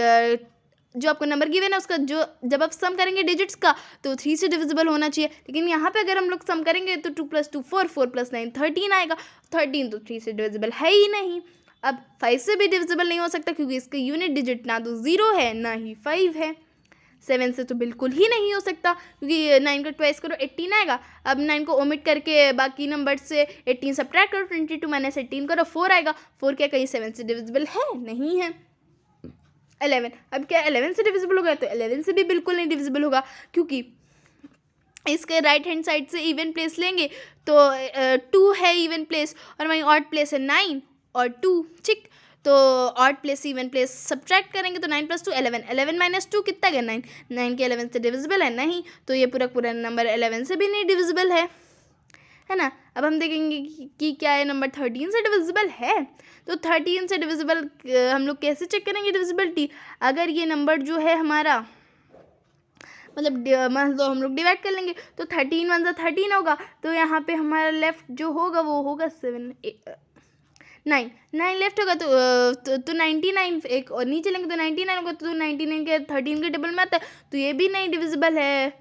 जो आपको नंबर गिवन है उसका जो जब आप सम करेंगे डिजिट्स का तो 3 से डिविजिबल होना चाहिए, लेकिन यहाँ पे अगर हम लोग सम करेंगे तो 2 + 2 4, 4 + 9 13 आएगा, 13 तो 3 से डिविजिबल है ही नहीं। अब 5 से भी डिविजिबल नहीं हो सकता क्योंकि इसका यूनिट डिजिट ना तो 0 है ना ही 5 है। 7 से तो बिल्कुल ही नहीं हो सकता क्योंकि 9 का ट्वाइस करो 18 आएगा। अब 9 को ओमिट करके बाकी नंबर से 18 सब्ट्रैक्ट करो, 22 - 18 करो, 4 आएगा। 4 क्या कहीं 7 से डिविजिबल है? नहीं है। 11, अब क्या 11 से डिविजिबल होगा? तो 11 से भी बिल्कुल नहीं डिविजिबल होगा क्योंकि इसके राइट हैंड साइड से इवन प्लेस लेंगे तो 2 है इवन प्लेस और वहीं ऑड प्लेस है 9 और 2, ठीक, तो odd place even place subtract करेंगे तो 9 + 2 11, 11 - 2 कितना गया 9, 9 के 11 से डिविजिबल है नहीं, तो ये पूरा नंबर 11 से भी नहीं डिविजिबल है ना। अब हम देखेंगे कि क्या ये नंबर 13 से डिविजिबल है, तो 13 से डिविजिबल हम लोग कैसे चेक करेंगे डिविजिबिलिटी? अगर ये नंबर जो है हमारा मतलब मान लो हम लोग डिवाइड कर लेंगे तो 13 × 1 = 13 होगा, तो यहाँ पे हमारा लेफ्ट जो होगा वो होगा 7 9 लेफ्ट होगा तो 99 एक और नीचे लेंगे तो 99 होगा, तो 99 के 13 के डबल में आता है, तो ये भी नहीं डिविजिबल है,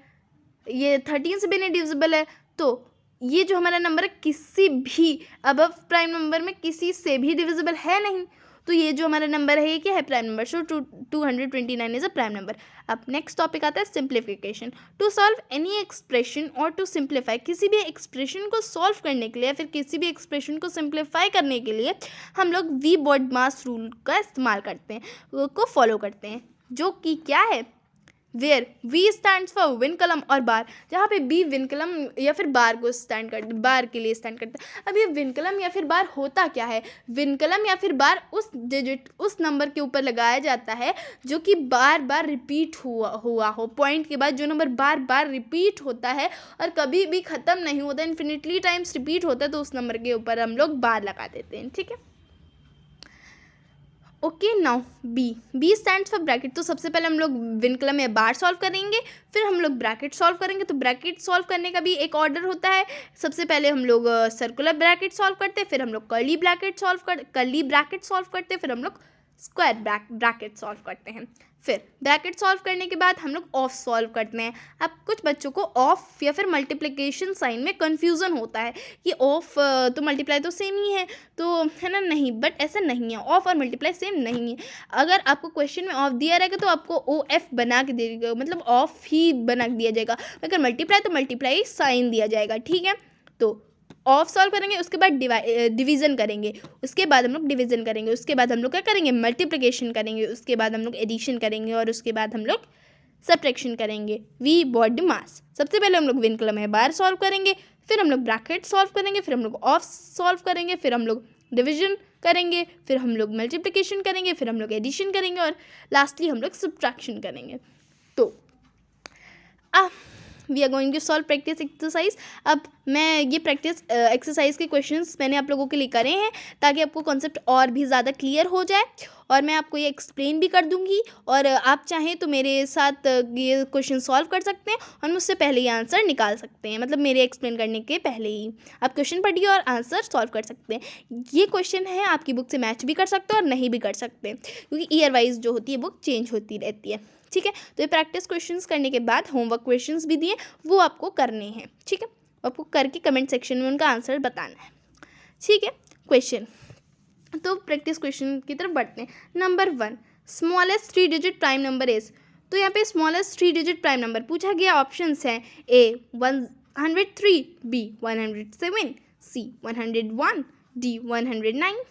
ये 13 से भी नहीं डिविजिबल है। तो ये जो हमारा नंबर है किसी भी अबव प्राइम नंबर में किसी से भी डिविजिबल है नहीं, तो ये जो हमारा नंबर है ये क्या है? Prime number. So 229 is a prime number. अब नेक्स्ट टॉपिक आता है simplification. To solve any expression और टू सिंप्लीफाई, किसी भी एक्सप्रेशन को सॉल्व करने के लिए या फिर किसी भी एक्सप्रेशन को सिंप्लीफाई करने के लिए हम लोग वी बॉडमास रूल का इस्तेमाल करते हैं, को फॉलो करते हैं, जो कि क्या है? वेयर वी स्टैंड्स फॉर विनकलम और बार, जहाँ पे बी विनकलम या फिर बार को बार के लिए स्टैंड करता है। अब ये विनकलम या फिर बार होता क्या है? विनकलम या फिर बार उस डिजिट उस नंबर के ऊपर लगाया जाता है जो कि बार बार रिपीट हुआ हो, पॉइंट के बाद जो नंबर बार बार रिपीट होता है और कभी भी ख़त्म नहीं होता, इन्फिनिटली टाइम्स रिपीट होता है, तो उस नंबर के ऊपर हम लोग बार लगा देते हैं। ठीक है, okay. Now B stands for bracket. तो सबसे पहले हम लोग विनकलम या बार सॉल्व करेंगे, फिर हम लोग ब्रैकेट सॉल्व करेंगे। तो ब्रैकेट सॉल्व करने का भी एक ऑर्डर होता है। सबसे पहले हम लोग सर्कुलर ब्रैकेट सॉल्व करते हैं, फिर हम लोग कर्ली ब्रैकेट सॉल्व करते हैं, फिर हम लोग स्क्वायर ब्रैकेट सॉल्व करते हैं। फिर ब्रैकेट सॉल्व करने के बाद हम लोग ऑफ सॉल्व करते हैं। अब कुछ बच्चों को ऑफ या फिर मल्टीप्लिकेशन साइन में कन्फ्यूज़न होता है कि ऑफ तो मल्टीप्लाई तो सेम ही है, तो है ना, नहीं, बट ऐसा नहीं है, ऑफ और मल्टीप्लाई सेम नहीं है। अगर आपको क्वेश्चन में ऑफ दिया रहेगा तो आपको ओ एफ बना के देगा, मतलब ऑफ ही बना दिया जाएगा। अगर मल्टीप्लाई तो मल्टीप्लाई साइन दिया जाएगा, ठीक है। तो ऑफ सॉल्व करेंगे, उसके बाद डिवीज़न करेंगे, उसके बाद हम लोग डिवीज़न करेंगे, उसके बाद हम लोग क्या करेंगे, मल्टीप्लिकेशन करेंगे, उसके बाद हम लोग एडिशन करेंगे और उसके बाद हम लोग सब्ट्रैक्शन करेंगे। वी बॉडी मास, सबसे पहले हम लोग विनकलम में बार सॉल्व करेंगे, फिर हम लोग ब्रैकेट सॉल्व करेंगे, फिर हम लोग ऑफ सॉल्व करेंगे, फिर हम लोग डिवीजन करेंगे, फिर हम लोग मल्टीप्लिकेशन करेंगे, फिर हम लोग एडिशन करेंगे और लास्टली हम लोग सब्ट्रैक्शन करेंगे। तो we are going to solve practice exercise. अब मैं ये प्रैक्टिस एक्सरसाइज के क्वेश्चंस मैंने आप लोगों के लिए करे हैं ताकि आपको कॉन्सेप्ट और भी ज़्यादा क्लियर हो जाए, और मैं आपको ये एक्सप्लेन भी कर दूंगी, और आप चाहें तो मेरे साथ ये क्वेश्चन सॉल्व कर सकते हैं और मुझसे पहले ही आंसर निकाल सकते हैं, मतलब मेरे एक्सप्लेन करने के पहले ही आप क्वेश्चन पढ़िए और आंसर सॉल्व कर सकते हैं। ये क्वेश्चन है आपकी बुक से मैच भी कर सकते हैं और नहीं भी कर सकते, क्योंकि ईयर वाइज जो होती है बुक चेंज होती रहती है, ठीक है। तो ये प्रैक्टिस क्वेश्चंस करने के बाद होमवर्क क्वेश्चंस भी दिए, वो आपको करने हैं, ठीक है। आपको करके कमेंट सेक्शन में उनका आंसर बताना है, ठीक है। क्वेश्चन, तो प्रैक्टिस क्वेश्चन की तरफ बढ़ते हैं। Number 1, smallest 3 digit prime number is. तो यहाँ पे स्मॉलेस्ट 3 डिजिट प्राइम नंबर पूछा गया। ऑप्शंस हैं ए 103, बी 107, सी 101, डी 109।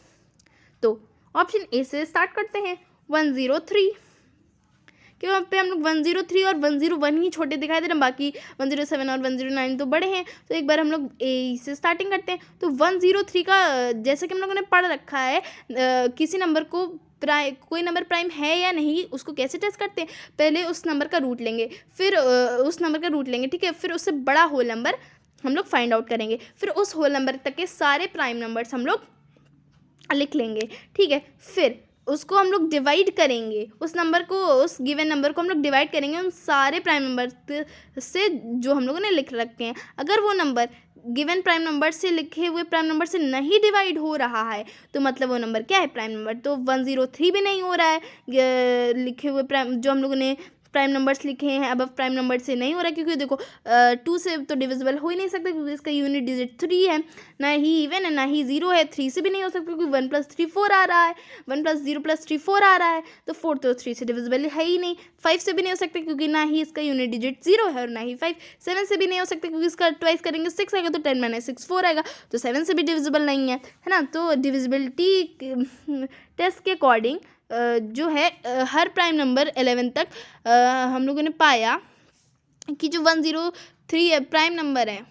तो ऑप्शन ए से स्टार्ट करते हैं, 103, क्यों यहाँ पे हम लोग 103 और 101 ही छोटे दिखाई दे रहे हैं, बाकी 107 और 109 तो बड़े हैं। तो एक बार हम लोग ए से स्टार्टिंग करते हैं। तो 103 का जैसे कि हम लोगों ने पढ़ रखा है, किसी नंबर को कोई नंबर प्राइम है या नहीं उसको कैसे टेस्ट करते हैं, पहले उस नंबर का रूट लेंगे, फिर उस नंबर का रूट लेंगे, ठीक है, फिर उससे बड़ा होल नंबर हम लोग फाइंड आउट करेंगे, फिर उस होल नंबर तक के सारे प्राइम नंबर्स हम लोग लिख लेंगे, ठीक है। फिर उसको हम लोग डिवाइड करेंगे, उस नंबर को, उस गिवन नंबर को हम लोग डिवाइड करेंगे उन सारे प्राइम नंबर से जो हम लोगों ने लिख रखे हैं। अगर वो नंबर गिवन प्राइम नंबर से लिखे हुए प्राइम नंबर से नहीं डिवाइड हो रहा है तो मतलब वो नंबर क्या है, प्राइम नंबर। तो 103 भी नहीं हो रहा है लिखे हुए प्राइम, जो हम लोगों ने प्राइम नंबर्स लिखे हैं अब प्राइम नंबर से नहीं हो रहा है, क्योंकि देखो 2 से तो डिविजिबल हो ही नहीं सकता क्योंकि इसका यूनिट डिजिट 3 है, ना ही इवन है ना ही 0 है। 3 से भी नहीं हो सकता क्योंकि 1 + 3 4 आ रहा है, 1 + 0 + 3 4 आ रहा है, तो 4 तो 3 से डिविजिबल है ही नहीं। 5 से भी नहीं हो सकता क्योंकि ना ही इसका यूनिट डिजिट 0 है और ना ही 5। 7 से भी नहीं हो सकता क्योंकि इसका ट्वाइस करेंगे 6 आएगा, तो 10 - 6 4 आएगा, तो 7 से भी डिविजिबल नहीं है ना। तो डिविजिबिलिटी टेस्ट के अकॉर्डिंग जो है हर प्राइम नंबर 11 तक हम लोगों ने पाया कि जो 103 प्राइम नंबर है।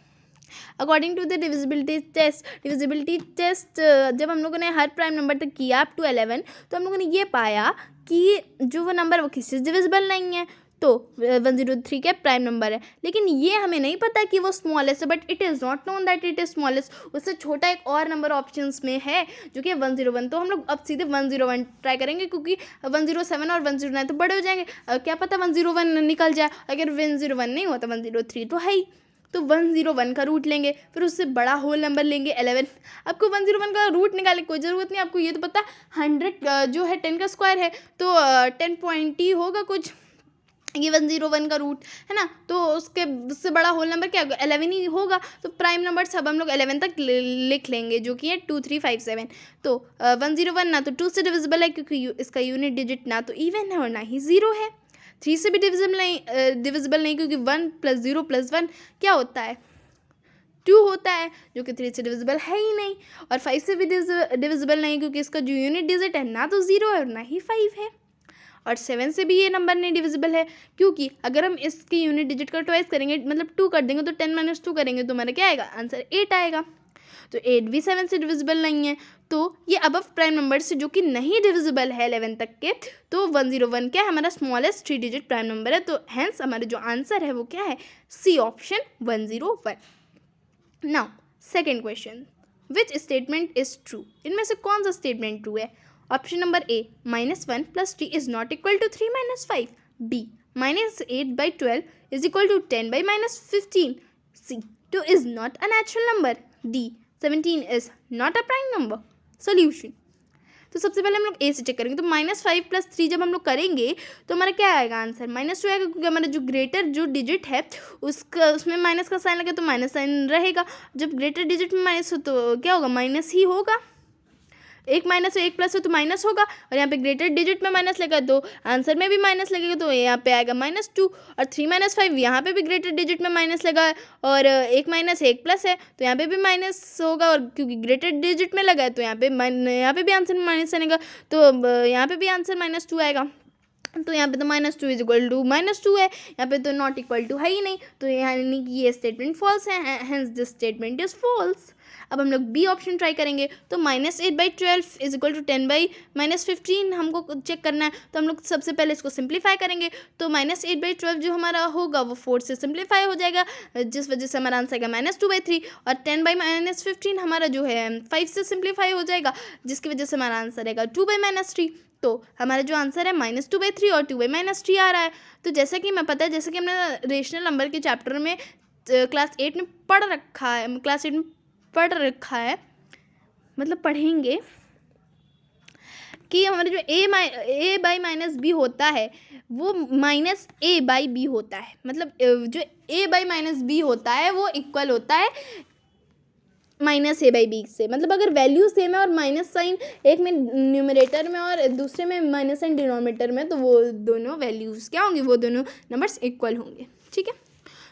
According to the divisibility test जब हम लोगों ने हर प्राइम नंबर तक किया अप टू 11, तो हम लोगों ने ये पाया कि जो वो नंबर वो किसी से डिविजिबल नहीं है, तो 103 क्या प्राइम नंबर है। लेकिन ये हमें नहीं पता कि वो स्मॉलेस्ट है, but it is not known that it is smallest. उससे छोटा एक और नंबर ऑप्शंस में है जो कि 101। तो हम लोग अब सीधे 101 ट्राई करेंगे क्योंकि 107 और 109 तो बड़े हो जाएंगे, क्या पता 101 निकल जाए। अगर 101 नहीं होता 103 तो है ही, तो 101 का रूट लेंगे, फिर उससे बड़ा होल नंबर लेंगे 11। आपको 101 का रूट निकालने की कोई ज़रूरत नहीं, आपको ये तो पता 100 जो है 10 का स्क्वायर है, तो 10 होगा कुछ, ये 101 का रूट है ना। तो उससे बड़ा होल नंबर क्या होगा, 11 ही होगा। तो प्राइम नंबर सब हम लोग 11 तक लिख लेंगे जो कि है 2 3 5 7। तो 101 ना तो 2 से डिविजिबल है क्योंकि इसका यूनिट डिजिट ना तो इवन है और ना ही 0 है। 3 से भी डिविजिबल नहीं क्योंकि 1 + 0 + 1 क्या होता है, 2 होता है, जो कि 3 से डिविजिबल है ही नहीं। और 5 से भी डिविजिबल नहीं क्योंकि इसका जो यूनिट डिजिट है ना तो 0 है और ना ही 5 है। और 7 से भी ये नंबर नहीं डिविजिबल है क्योंकि अगर हम इसकी यूनिट डिजिट का ट्वाइस करेंगे, मतलब 2 कर देंगे, तो 10 - 2 करेंगे तो हमारा क्या आएगा, आंसर 8 आएगा। तो 8 भी 7 से डिविजिबल नहीं है। तो ये अबव प्राइम नंबर से जो कि नहीं डिविजिबल है 11 तक के, तो 101 क्या है, हमारा स्मॉलेस्ट 3 डिजिट प्राइम नंबर है। तो हैंस हमारा जो आंसर है वो क्या है, C option 101। Now second question, which statement is true. इनमें से कौन सा स्टेटमेंट ट्रू है। Option number A, -1 + 3 is not equal to 3 - 5। B, -8/12 is equal to 10/-15। C, 2 is not a natural number. D, 17 is not a prime number. Solution. तो सबसे पहले हम लोग ए से चेक करेंगे। तो -5 + 3 जब हम लोग करेंगे तो हमारा क्या आएगा आंसर, -2 आएगा, क्योंकि हमारा जो ग्रेटर जो डिजिट है उसमें माइनस का साइन लगे तो माइनस साइन रहेगा। जब ग्रेटर डिजिट में माइनस हो तो क्या होगा, माइनस ही होगा। एक माइनस हो एक प्लस हो तो माइनस होगा, और यहाँ पे ग्रेटर डिजिट में माइनस लगा तो आंसर में भी माइनस लगेगा, तो यहाँ पे आएगा -2। और 3 - 5 यहाँ पे भी ग्रेटर डिजिट में माइनस लगा है, और एक माइनस एक प्लस है तो यहाँ पे भी माइनस होगा, और क्योंकि ग्रेटर डिजिट में लगा है तो यहाँ पे भी आंसर में माइनस आएगा, तो यहाँ पे भी आंसर -2 आएगा। तो यहाँ पे तो -2 = -2 है, यहाँ पे तो नॉट इक्वल टू है ही नहीं, तो यानी कि ये स्टेटमेंट फॉल्स है, hence this statement is false. अब हम लोग बी ऑप्शन ट्राई करेंगे। तो -8/12 = 10/-15 हमको चेक करना है, तो हम लोग सबसे पहले इसको सिंप्लीफाई करेंगे। तो -8/12 जो हमारा होगा वो 4 से सिंप्लीफाई हो जाएगा, जिस वजह से हमारा आंसर आएगा -2/3, और 10/-15 हमारा जो है 5 से सिंप्लीफाई हो जाएगा, जिसकी वजह से हमारा आंसर आएगा 2/-3। तो हमारा जो आंसर है -2/3 और 2/-3 आ रहा है। तो जैसा कि मैं पता है, जैसे कि हमने रेशनल नंबर के चैप्टर में क्लास 8 में पढ़ रखा है, मतलब पढ़ेंगे कि हमारा जो a/-b होता है वो -a/b होता है, मतलब जो a/-b होता है वो इक्वल होता है -a/b से। मतलब अगर वैल्यू सेम है और माइनस साइन एक में न्यूमरेटर में और दूसरे में माइनस साइन डिनोमिनेटर में, तो वो दोनों वैल्यूज़ क्या होंगी, वो दोनों नंबर्स इक्वल होंगे। ठीक है,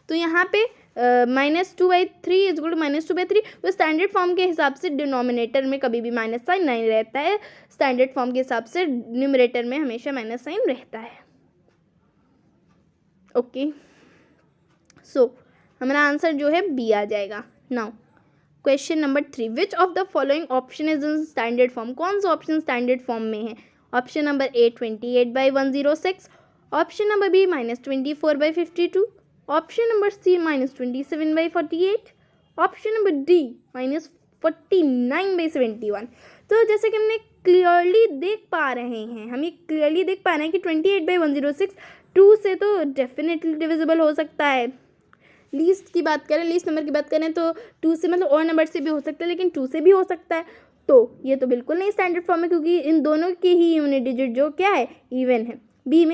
तो यहाँ पे -2/3 = -2/3, तो स्टैंडर्ड फॉर्म के हिसाब से डिनोमिनेटर में कभी भी माइनस साइन नहीं रहता है, स्टैंडर्ड फॉर्म के हिसाब से न्यूमरेटर में हमेशा माइनस साइन रहता है। ओके, सो हमारा आंसर जो है बी आ जाएगा। Now question number 3, which of the following option is in standard form. कौन सा ऑप्शन स्टैंडर्ड फॉर्म में है। Option number A 28/106, option number B -24/52, option number C -27/48, option number D -49/71। तो जैसे कि हमने क्लियरली देख पा रहे हैं, हम ये क्लियरली देख पा रहे हैं कि 28/106 2 से तो डेफिनेटली डिविजिबल हो सकता है। लीस्ट की बात करें, लीस्ट नंबर की बात करें तो 2 से मतलब और नंबर से भी हो सकता है, लेकिन 2 से भी हो सकता है। तो ये तो बिल्कुल नहीं स्टैंडर्ड फॉर्म है, क्योंकि इन दोनों की ही यूनिट डिजिट जो क्या है, इवन है। बी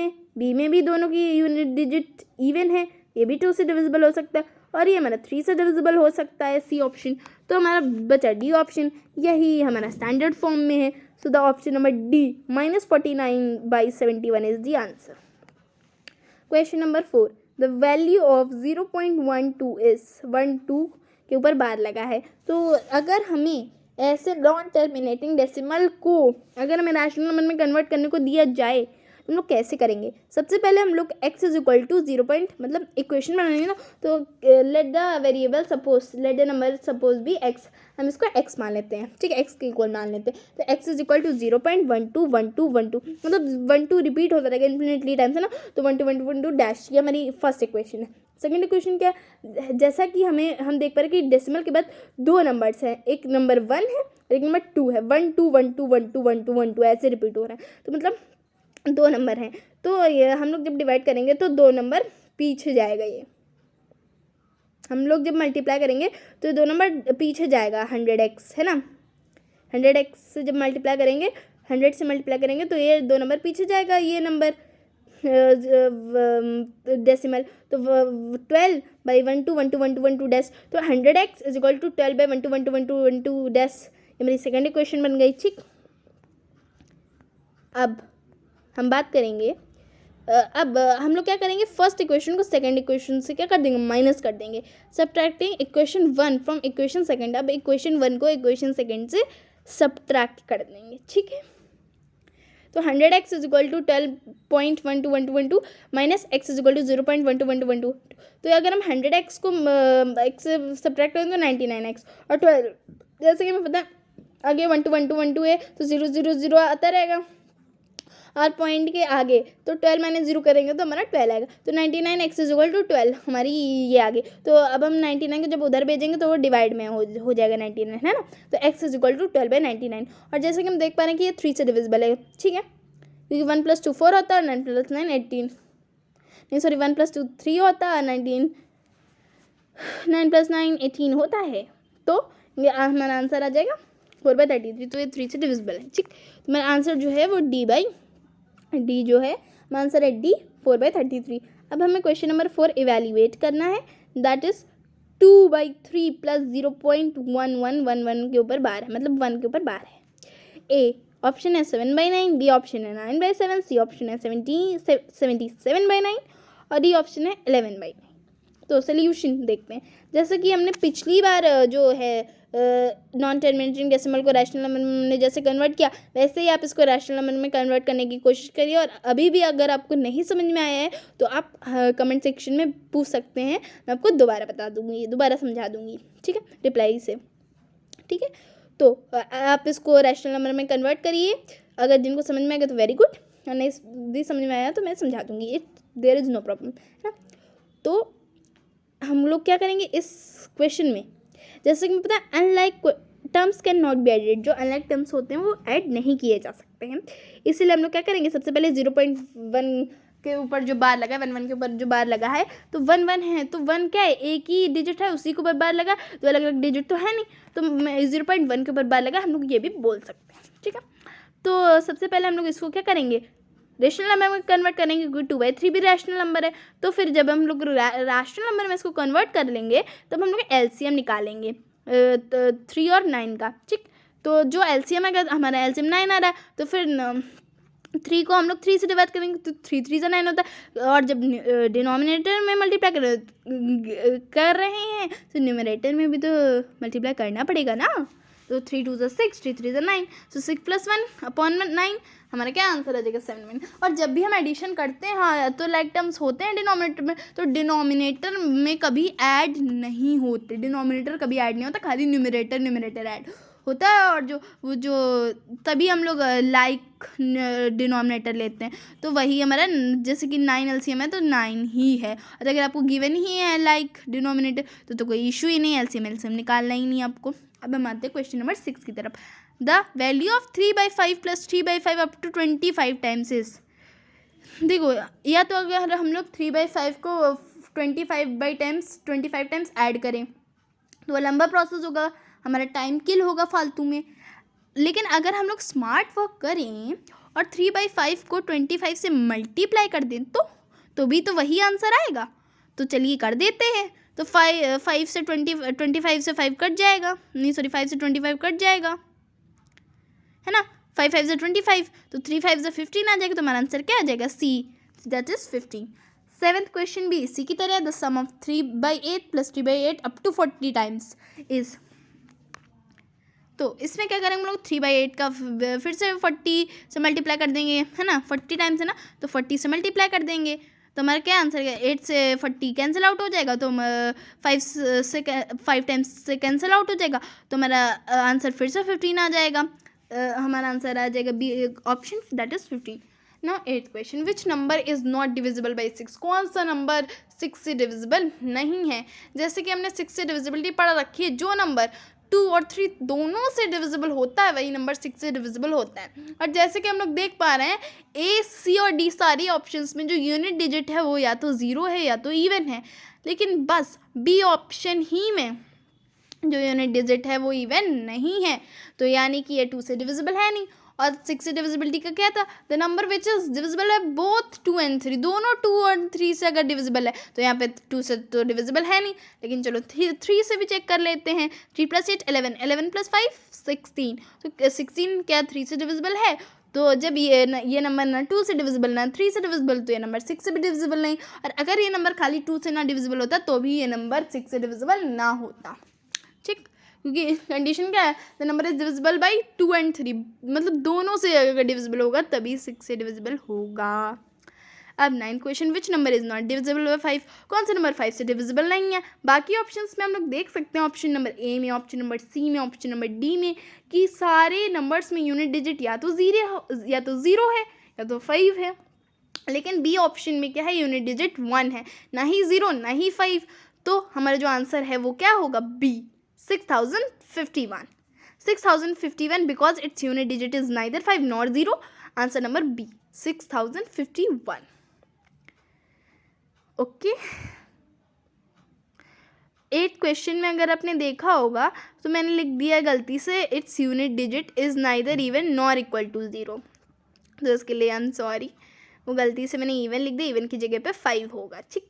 में भी दोनों की यूनिट डिजिट इवन है, ये भी 2 से डिविजिबल हो सकता है, और ये हमारा 3 से डिविजिबल हो सकता है, सी ऑप्शन। तो हमारा बचा डी ऑप्शन, यही हमारा स्टैंडर्ड फॉर्म में है। So the option number D -49/71 is the answer. Question number 4, the value of 0.12 is 12 के ऊपर बार लगा है। तो अगर हमें ऐसे नॉन टर्मिनेटिंग डेसिमल को अगर हमें रैशनल नंबर में कन्वर्ट करने को दिया जाए, हम लोग कैसे करेंगे। सबसे पहले हम लोग x = 0 मतलब इक्वेशन बनाएंगे ना, तो let the variable let the number suppose be x, हम इसको x मान लेते हैं। ठीक है, x के इक्वल मान लेते हैं। तो x = 0.121212, मतलब 12 रिपीट होता रहेगा इन्फिनिटली टाइम्स, है ना। तो 12 डैश, ये हमारी फर्स्ट इक्वेशन है। सेकेंड इक्वेशन क्या है, जैसा कि हम देख पा रहे हैं कि डेसिमल के बाद 2 नंबर्स हैं, एक नंबर 1 है और एक नंबर 2 है। 1 2 1 2 1 2 1 2 1 2 ऐसे रिपीट हो रहा है, तो मतलब 2 नंबर हैं। तो ये हम लोग जब डिवाइड करेंगे तो 2 नंबर पीछे जाएगा। ये हम लोग जब मल्टीप्लाई करेंगे तो 2 नंबर पीछे जाएगा। 100x है ना, 100x से जब मल्टीप्लाई करेंगे, 100 से मल्टीप्लाई करेंगे तो ये 2 नंबर पीछे जाएगा, ये नंबर डेसिमल। तो 12/121212 डैश, तो 100x = 12/121212 डैश, ये मेरी सेकेंड इक्वेशन बन गई। ठीक, अब हम बात करेंगे, अब हम लोग क्या करेंगे, फर्स्ट इक्वेशन को सेकंड इक्वेशन से क्या कर देंगे, माइनस कर देंगे। Subtracting equation 1 from equation second, अब इक्वेशन 1 को इक्वेशन सेकंड से सब्ट्रैक्ट कर देंगे। ठीक है, तो 100x = 12.121212 माइनस x = 0.121212। तो अगर हम 100x को x से सब्ट्रैक्ट करें तो 99x, और 12 जैसे कि हमें पता है आगे 1 2 1 2 1 2 है तो 0 0 0 आता रहेगा, और पॉइंट के आगे तो 12 - 0 करेंगे तो हमारा 12 आएगा। तो 99x = 12 हमारी ये आ गई। तो अब हम 99 को जब उधर भेजेंगे तो वो डिवाइड में हो जाएगा 99, है ना। तो x = 12/99, और जैसे कि हम देख पा रहे हैं कि ये 3 से डिविजिबल है। ठीक है, क्योंकि 1 + 2 4 होता है, 9 + 9 18, नहीं सॉरी 1 + 2 3 होता है, 9 + 9 18 होता है। तो ये हमारा आंसर आ जाएगा 4/33, तो ये 3 से डिविजिबल है। ठीक, तो मेरा आंसर जो है वो डी जो है, मेरा आंसर है डी, 4/33। अब हमें क्वेश्चन नंबर 4 इवेल्युएट करना है, दैट इज 2/3 प्लस 0.1111 के ऊपर बार है, मतलब 1 के ऊपर बार है। ए ऑप्शन है 7/9, बी ऑप्शन है 9/7, सी ऑप्शन है 77/9 और डी ऑप्शन है 11/9। तो सोल्यूशन देखते हैं। जैसे कि हमने पिछली बार जो है नॉन टर्मिनेटिंग डेसिमल को रैशनल नंबर में जैसे कन्वर्ट किया, वैसे ही आप इसको रैशनल नंबर में कन्वर्ट करने की कोशिश करिए। और अभी भी अगर आपको नहीं समझ में आया है तो आप कमेंट सेक्शन में पूछ सकते हैं, मैं आपको दोबारा बता दूँगी, दोबारा समझा दूँगी, ठीक है, रिप्लाई से। ठीक है, तो आप इसको रैशनल नंबर में कन्वर्ट करिए। अगर जिनको समझ में आएगा तो वेरी गुड, और नहीं भी समझ में आया तो मैं समझा दूँगी, it there is no problem, है ना। तो हम लोग क्या करेंगे इस क्वेश्चन में, जैसे कि पता है unlike terms can not be added, जो अनलाइक टर्म्स होते हैं वो ऐड नहीं किए जा सकते हैं। इसीलिए हम लोग क्या करेंगे, सबसे पहले 0.1 के ऊपर जो बार लगा है, 1 के ऊपर जो बार लगा है, तो 1 है, तो 1 क्या है, एक ही डिजिट है, उसी के ऊपर बार लगा, तो अलग अलग डिजिट तो है नहीं, तो 0.1 के ऊपर बार लगा, हम लोग ये भी बोल सकते हैं। ठीक है, तो सबसे पहले हम लोग इसको क्या करेंगे, रेशनल नंबर में कन्वर्ट करेंगे, क्योंकि 2/3 भी रैशनल नंबर है। तो फिर जब हम लोग रैशनल नंबर में इसको कन्वर्ट कर लेंगे तब हम लोग एलसीएम निकालेंगे 3 और 9 का। ठीक, तो जो एलसीएम है, हमारा एलसीएम 9 आ रहा है, तो फिर 3 को हम लोग 3 से डिवाइड करेंगे, तो 3 3 9 होता है। और जब डिनोमिनेटर में मल्टीप्लाई कर रहे हैं तो न्यूमरेटर में भी तो मल्टीप्लाई करना पड़ेगा ना। तो 3 2 6, 3 3 9, तो 6 + 1/9, हमारा क्या आंसर आ जाएगा 7। और जब भी हम एडिशन करते हैं, हाँ, तो लाइक टर्म्स होते हैं डिनोमिनेटर में, तो डिनोमिनेटर में कभी ऐड नहीं होते, डिनोमिनेटर कभी ऐड नहीं होता, खाली न्यूमरेटर ऐड होता है। और जो तभी हम लोग लाइक डिनोमिनेटर लेते हैं, तो वही हमारा, जैसे कि 9 एलसीएम है तो 9 ही है। और अगर आपको गिवन ही है लाइक डिनोमिनेटर तो कोई इशू ही नहीं, एलसीएम निकालना ही नहीं आपको। अब हम आते हैं क्वेश्चन नंबर 6 की तरफ। The value of 3/5 plus 3/5 up to 25 times is, देखो, या तो अगर हम लोग 3/5 को 25 टाइम्स ऐड करें तो वह लंबा प्रोसेस होगा, हमारा टाइम किल होगा फालतू में। लेकिन अगर हम लोग स्मार्ट वर्क करें और 3/5 को 25 से मल्टीप्लाई कर दें तो भी तो वही आंसर आएगा। तो चलिए कर देते हैं। तो 5 से 25 से 5 कट जाएगा, नहीं सॉरी 5 से 25 कट जाएगा, है ना। 5 5 से 25, तो 3 5 से 15 आ जाएगा, तो हमारा आंसर क्या आ जाएगा, सी, दैट इज 15। 7th क्वेश्चन भी इसी की तरह, the sum of 3/8 plus 3/8 up to 40 times is. तो इसमें क्या करेंगे हम लोग, 3/8 का फिर से 40 से मल्टीप्लाई कर देंगे, है ना, 40 टाइम्स है ना, तो 40 से मल्टीप्लाई कर देंगे, तो हमारा क्या आंसर है, 8 से 40 कैंसिल आउट हो जाएगा, तो 5 टाइम्स से कैंसिल आउट हो जाएगा, तो हमारा आंसर फिर से 15 आ जाएगा। हमारा आंसर आ जाएगा B option, that is 15। Now 8th question, which number is not divisible by 6, कौन सा नंबर 6 से डिविजिबल नहीं है। जैसे कि हमने 6 से डिविजिबिलिटी पढ़ रखी है, जो नंबर 2 और 3 दोनों से डिविजिबल होता है वही नंबर 6 से डिविजिबल होता है। और जैसे कि हम लोग देख पा रहे हैं, ए, सी और डी सारी ऑप्शंस में जो यूनिट डिजिट है वो या तो 0 है या तो इवन है, लेकिन बस बी ऑप्शन ही में जो यूनिट डिजिट है वो इवन नहीं है, तो यानी कि ये 2 से डिविजिबल है नहीं। और 6 से डिविजिबिलिटी का क्या था, the number which is divisible है बोथ 2 and 3, दोनों 2 और 3 से अगर डिविजिबल है, तो यहाँ पे 2 से तो डिविजिबल है नहीं, लेकिन चलो 3 से भी चेक कर लेते हैं। 3 + 8 11, 11 + 5 16, तो 16 क्या 3 से डिविजिबल है। तो जब ये नंबर ना 2 से डिविजिबल ना 3 से डिविजिबल, तो ये नंबर 6 से भी डिविजिबल नहीं। और अगर ये नंबर खाली 2 से ना डिविजिबल होता तो भी ये नंबर 6 से डिविजिबल ना होता। ठीक, क्योंकि कंडीशन क्या है, the number is divisible by 2 and 3, मतलब दोनों से अगर डिविजिबल होगा तभी 6 से डिविजिबल होगा। अब 9th question, which number is not divisible by 5, कौन सा नंबर 5 से डिविजिबल नहीं है। बाकी ऑप्शंस में हम लोग देख सकते हैं, ऑप्शन नंबर ए में, ऑप्शन नंबर सी में, ऑप्शन नंबर डी में, कि सारे नंबर्स में यूनिट डिजिट या तो 0 है या तो 5 है। लेकिन बी ऑप्शन में क्या है, यूनिट डिजिट 1 है, ना ही 0 ना ही 5, तो हमारा जो आंसर है वो क्या होगा, B 6051। 6051 because its unit digit is neither 5 nor 0. Answer number B 6051. Okay. Eight question में अगर आपने देखा होगा तो मैंने लिख दिया है गलती से, its unit digit is neither even nor equal to 0, तो इसके लिए आई एम सॉरी, वो गलती से मैंने इवन लिख दिया, इवन की जगह पे 5 होगा, ठीक।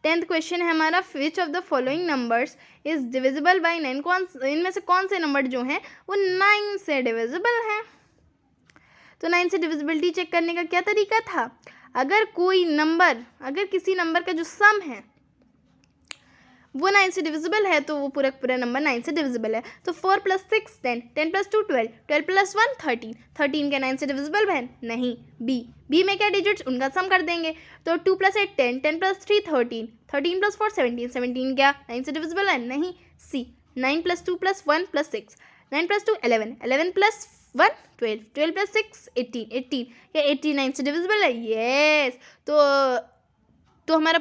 10th क्वेश्चन है हमारा, विच of the following numbers is divisible by 9, इनमें से कौन से नंबर जो हैं वो 9 से डिविजिबल हैं। तो 9 से डिविजिबिलिटी चेक करने का क्या तरीका था, अगर किसी नंबर का जो सम है वो 9 से डिविजिबल है तो वो पूरा नंबर 9 से डिविजिबल है। तो 4 + 6 10, 10 + 2 12, 12 + 1 13, 13 क्या 9 से डिविजिबल है? नहीं। बी में क्या डिजिट्स, उनका सम कर देंगे, तो 2 + 8 10, 10 + 3 13, 13 + 4 17, 17 क्या 9 से डिविजिबल है? नहीं। सी 9 + 2 + 1 + 6, 9 + 2 11, 11 + 1 12, 12 + 6 18, 18 क्या 18 9 से डिविजिबल है? येस। तो हमारा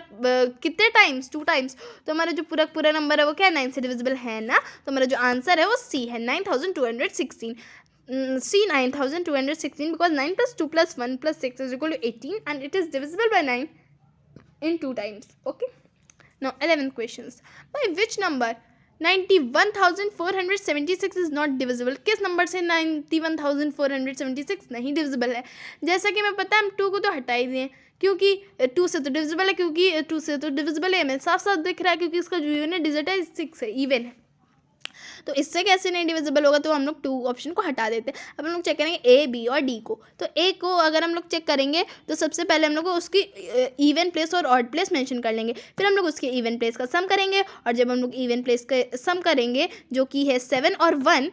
कितने टाइम्स? 2 टाइम्स। तो हमारा जो पूरा नंबर है वो क्या है? 9 से डिविजिबल है ना। तो हमारा जो आंसर है वो सी है, 9216। सी 9216 because 9 + 2 + 1 + 6 is equal to 18 and it is divisible by 9 in 2 times. Okay. Now 11th questions. By which number 91,476 is not divisible? किस नंबर से 91,476 नहीं डिविजिबल है? जैसा कि मैं पता है हम 2 को तो हटा ही दिए, क्योंकि 2 से तो डिविजिबल है, क्योंकि 2 से तो डिविजिबल है, हमें साफ साफ दिख रहा है, क्योंकि इसका जो यूनिट डिजिट है 6 है, इवन है। तो इससे कैसे नहीं डिविजिबल होगा? तो हम लोग 2 ऑप्शन को हटा देते हैं। अब हम लोग चेक करेंगे ए, बी और डी को। तो ए को अगर हम लोग चेक करेंगे तो सबसे पहले हम लोग उसकी इवन प्लेस और ऑड प्लेस मेंशन कर लेंगे, फिर हम लोग उसके इवन प्लेस का सम करेंगे, और जब हम लोग इवन प्लेस का सम करेंगे जो कि है 7 और 1,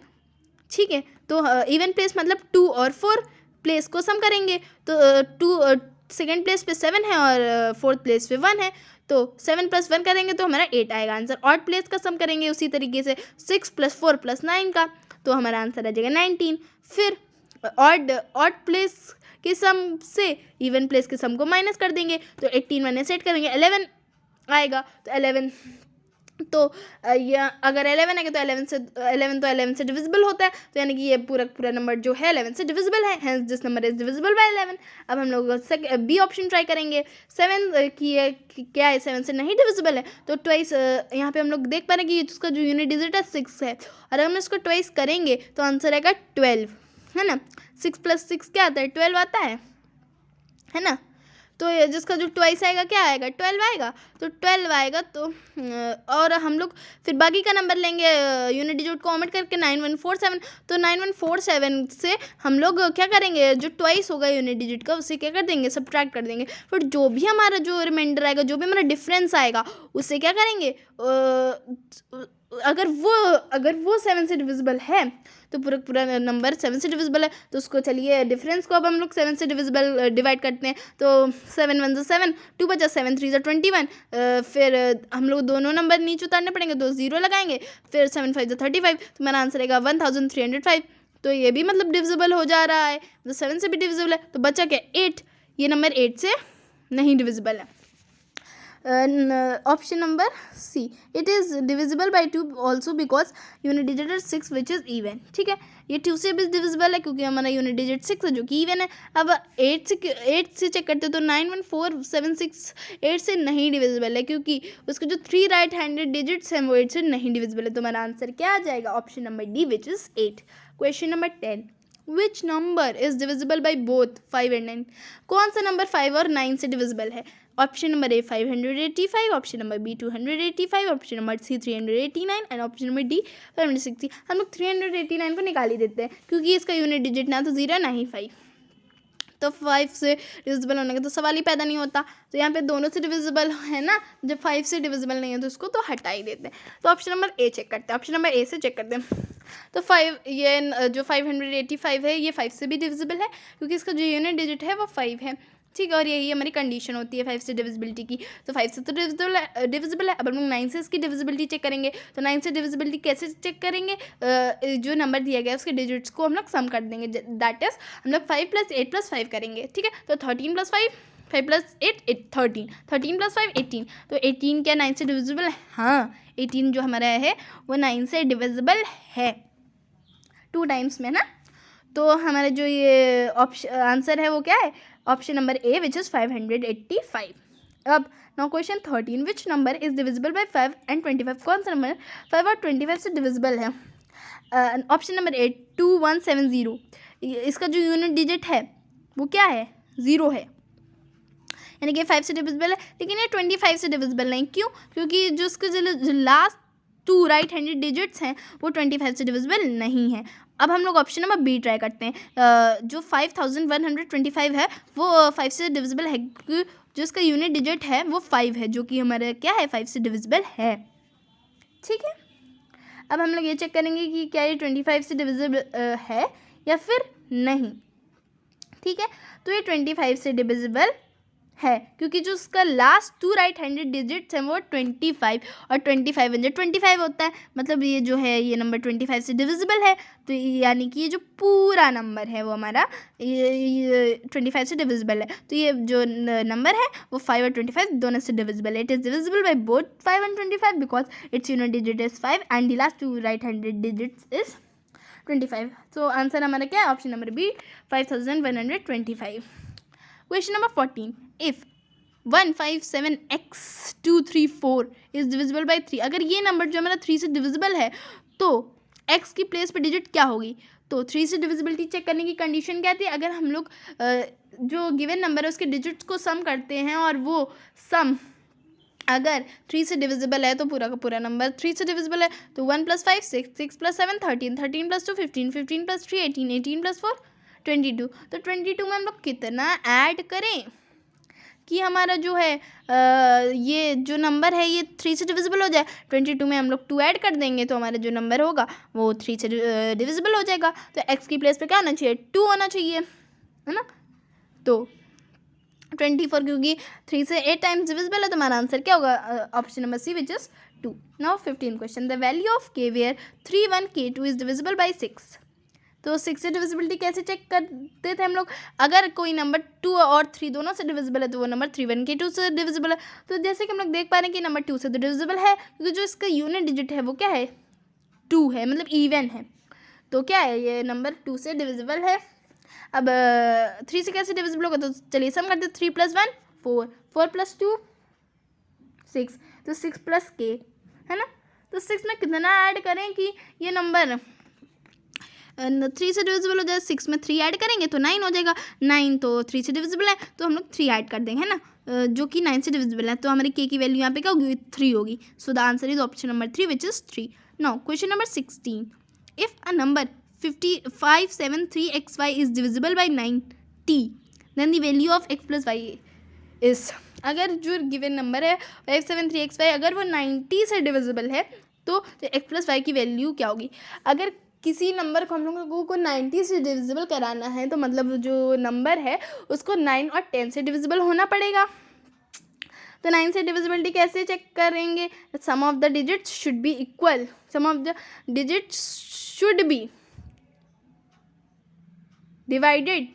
ठीक है, तो इवन प्लेस मतलब 2 और 4 प्लेस को सम करेंगे, तो 2 सेकेंड प्लेस पे 7 है और फोर्थ प्लेस पे 1 है, तो 7 + 1 करेंगे तो हमारा 8 आएगा आंसर। ऑड प्लेस का सम करेंगे उसी तरीके से 6 + 4 + 9 का, तो हमारा आंसर आ जाएगा 19। फिर ऑड प्लेस के सम से इवन प्लेस के सम को माइनस कर देंगे, तो 18 - 8 करेंगे 11 आएगा, तो 11 तो या अगर 11 है तो 11 से डिविजिबल होता है, तो यानी कि ये पूरा नंबर जो है 11 से डिविजिबल है, hence this number is divisible bye 11। अब हम लोग बी ऑप्शन ट्राई करेंगे। 7 की क्या है, 7 से नहीं डिविजिबल है, तो ट्वाइस यहाँ पे हम लोग देख पा रहे हैं कि उसका जो यूनिट डिजिट है 6 है, और हम इसको ट्वाइस करेंगे तो आंसर आएगा 12, है ना। 6 + 6 क्या आता है? 12 आता है ना। तो जिसका जो ट्वाइस आएगा क्या आएगा? 12 आएगा, तो 12 आएगा। तो और हम लोग फिर बाकी का नंबर लेंगे यूनिट डिजिट को ओमिट करके 9147, तो 9147 से हम लोग क्या करेंगे, जो ट्वाइस होगा यूनिट डिजिट का उसे क्या कर देंगे, सब्ट्रैक्ट कर देंगे, फिर जो भी हमारा जो रिमाइंडर आएगा, जो भी हमारा डिफरेंस आएगा उससे क्या करेंगे, अगर वो 7 से डिविजिबल है तो पूरा नंबर 7 से डिविजिबल है, तो उसको चलिए डिफरेंस को अब हम लोग 7 से डिविजिबल डिवाइड करते हैं, तो 7 × 1 = 7, 2 बचा, 7 × 3 = 21, फिर हम लोग दोनों नंबर नीचे उतारने पड़ेंगे, 2 0 लगाएंगे, फिर 7 × 5 = 35, तो मेरा आंसर आएगा 1305। तो ये भी मतलब डिविजिबल हो जा रहा है, तो 7 से भी डिविजिबल है, तो बचा क्या? 8। ये नंबर 8 से नहीं डिविजिबल है। Option number C, it is divisible by 2 also because unit digit है 6 विच इज़ इवन। ठीक है, ये 2 से भी डिविजिबल है क्योंकि हमारा यूनिट डिजिट 6 है जो कि इवन है। अब 8 से चेक करते तो 91476 8 से नहीं डिविजिबल है क्योंकि उसके जो 3 राइट हैंडेड डिजिट्स हैं वो 8 से नहीं डिविजिबल है। तो हमारा आंसर क्या आ जाएगा? Option number D which is 8। Question number 10, which number is divisible by both 5 and 9? कौन सा नंबर 5 और 9 से डिविजिबल है? Option number A 585, option number B 285, option number C 389 and option number D 560। हम लोग 389 को निकाल ही देते हैं क्योंकि इसका यूनिट डिजिट ना तो 0 ना ही 5, तो 5 से डिविजिबल होने का तो सवाल ही पैदा नहीं होता। तो यहाँ पे दोनों से डिविजिबल है ना, जब 5 से डिविजिबल नहीं है तो उसको तो हटा ही देते हैं। तो ऑप्शन नंबर ए चेक करते हैं, ऑप्शन नंबर ए से चेक करते हैं। तो 5 ये जो 585 है ये 5 से भी डिविजिबल है क्योंकि इसका जो यूनिट डिजिट है वो 5 है। ठीक है, और यही हमारी कंडीशन होती है 5 से डिविजिबिलिटी की। तो 5 से तो डिविजिबल है। अब हम लोग 9 से इसकी डिविजिबिलिटी चेक करेंगे। तो 9 से डिविजिबिलिटी कैसे चेक करेंगे? जो नंबर दिया गया है उसके डिजिट्स को हम लोग सम कर देंगे, दैट इज हम लोग 5 + 8 + 5 करेंगे। ठीक है, तो 13 + 5 5 + 8 13 13 + 5 18। तो 18 क्या 9 से डिविजिबल है? हाँ, 18 जो हमारा है वो 9 से डिविजिबल है 2 टाइम्स में ना। तो हमारा जो ये ऑप्शन आंसर है वो क्या है? Option number A which is 585। अब now question 13, which number is divisible bye 5 and 25? कौन सा नंबर 5 और 25 से डिविजिबल है? Option number 8 2170। इसका जो यूनिट डिजिट है वो क्या है? 0 है, यानी कि 5 से डिविजिबल है, लेकिन ये 25 से डिविजिबल नहीं। क्यों? क्योंकि जो उसके जो लास्ट 2 राइट हैंडेड डिजिट्स हैं वो 25 से डिविजिबल नहीं है। अब हम लोग ऑप्शन नंबर बी ट्राई करते हैं। जो 5125 है वो 5 से डिविजिबल है, जो इसका यूनिट डिजिट है वो 5 है, जो कि हमारा क्या है? 5 से डिविजिबल है। ठीक है, अब हम लोग ये चेक करेंगे कि क्या ये 25 से डिविजिबल है या फिर नहीं। ठीक है, तो ये 25 से डिविजिबल है, क्योंकि जो उसका लास्ट 2 राइट हैंडेड डिजिट्स हैं वो 25 और 25 होता है, मतलब ये जो है ये नंबर 25 से डिविजिबल है। तो यानी कि ये जो पूरा नंबर है वो हमारा ये 25 से डिविजिबल है। तो ये जो नंबर है वो 5 और 25 दोनों से डिविजिबल है। It is divisible by both 5 and 25 because its unit digit is 5 and the last 2 right handed digits is 25। तो आंसर हमारा क्या है? Option number B 5125। Question number 14, if 157x234 is divisible by 3। अगर ये नंबर जो हमारा 3 से डिविजिबल है तो x की प्लेस पे डिजिट क्या होगी? तो 3 से डिविजिबिलिटी चेक करने की कंडीशन क्या थी? अगर हम लोग जो गिवन नंबर है उसके डिजिट्स को सम करते हैं और वो सम अगर 3 से डिविजिबल है तो पूरा का पूरा नंबर 3 से डिविजिबल है। तो 1 + 5 6, 6 + 7 13, 13 + 2 15, 15 + 3 18, 18 + 4 22। तो 22 में हम लोग कितना ऐड करें कि हमारा जो है ये जो नंबर है ये 3 से डिविजिबल हो जाए? 22 में हम लोग 2 ऐड कर देंगे तो हमारा जो नंबर होगा वो 3 से डिविजिबल हो जाएगा। तो x की प्लेस पे क्या होना चाहिए? 2 होना चाहिए, है ना। तो 24 क्योंकि 3 से 8 टाइम्स डिविजिबल है तो हमारा आंसर क्या होगा? Option number C which is 2। Now 15 question, the value of k where 31k2 is divisible by 6। तो 6 से डिविजिबिलिटी कैसे चेक करते थे हम लोग? अगर कोई नंबर 2 और 3 दोनों से डिविजिबल है तो वो नंबर 31k2 से डिविजिबल है। तो जैसे कि हम लोग देख पा रहे हैं कि नंबर 2 से तो डिविजिबल है, क्योंकि जो इसका यूनिट डिजिट है वो क्या है? 2 है, मतलब इवन है। तो क्या है? ये नंबर 2 से डिविजिबल है। अब 3 से कैसे डिविजिबल होगा? तो चलिए सम करते हैं। 3 + 1 4, 4 + 2 6, तो 6 + k, है ना। तो 6 में कितना ऐड करें कि ये नंबर 3 से डिविजिबल हो जाए? 6 में 3 ऐड करेंगे तो 9 हो जाएगा। 9 तो 3 से डिविजिबल है तो हम लोग 3 ऐड कर देंगे, है ना, जो कि 9 से डिविजिबल है। तो हमारी k की वैल्यू यहाँ पे क्या होगी? 3 होगी। So the answer is option number 3 which is 3। Now question number 16, if a number 573xy is divisible by 90 then the value of x + y is. अगर जो गिवन नंबर है 573xy अगर वो 90 से डिविजिबल है तो x + y की value क्या होगी? अगर किसी नंबर को हम लोगों को 90 से डिविजिबल कराना है तो मतलब जो नंबर है उसको 9 और 10 से डिविजिबल होना पड़ेगा। तो 9 से डिविजिबिलिटी कैसे चेक करेंगे? Sum of the digits should be equal, sum of the digits should be divided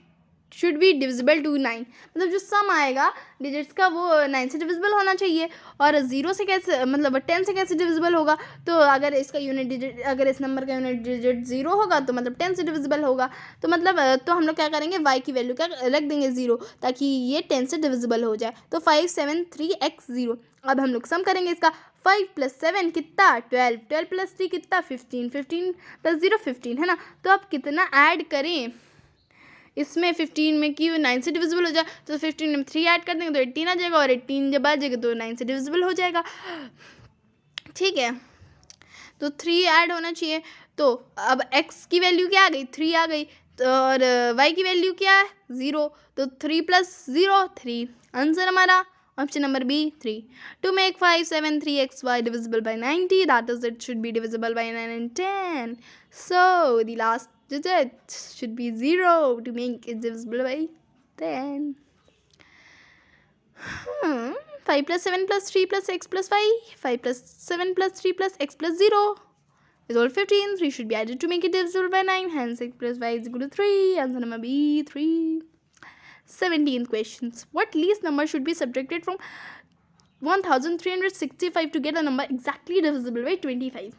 should be divisible to 9, मतलब जो सम आएगा डिजिट्स का वो 9 से डिविजिबल होना चाहिए। और 0 से कैसे, मतलब 10 से कैसे डिविजिबल होगा? तो अगर इसका यूनिट डिजिट, अगर इस नंबर का यूनिट डिजिट 0 होगा तो मतलब 10 से डिविजिबल होगा। तो मतलब तो हम लोग क्या करेंगे? y की वैल्यू क्या रख देंगे? 0, ताकि ये 10 से डिविजिबल हो जाए। तो 573x0। अब हम लोग सम करेंगे इसका। 5 + 7 कितना? 12, 12 + 3 कितना? 15, 15 + 0 15, है ना। तो आप कितना ऐड करें इसमें? 15 में कि 9 से डिविजिबल हो जाए तो 15 में 3 ऐड कर देंगे तो 18 आ जाएगा, और 18 जब आ जाएगा तो 9 से डिविजिबल हो जाएगा। ठीक है, तो 3 ऐड होना चाहिए। तो अब x की वैल्यू क्या आ गई? 3 आ गई। तो और y की वैल्यू क्या है? 0। तो 3 + 0 3। आंसर हमारा option number B 3। To make 573xy divisible by 90, that is it should be divisible by 9 and 10. So the last digit should be 0 to make it divisible by 10. 5 + 7 + 3 + x + y. 5 + 7 + 3 + x + 0 is all 15. 3 should be added to make it divisible by 9. Hence x + y is equal to 3. Answer number B 3. 17th questions. What least number should be subtracted from 1365 to get a number exactly divisible by 25?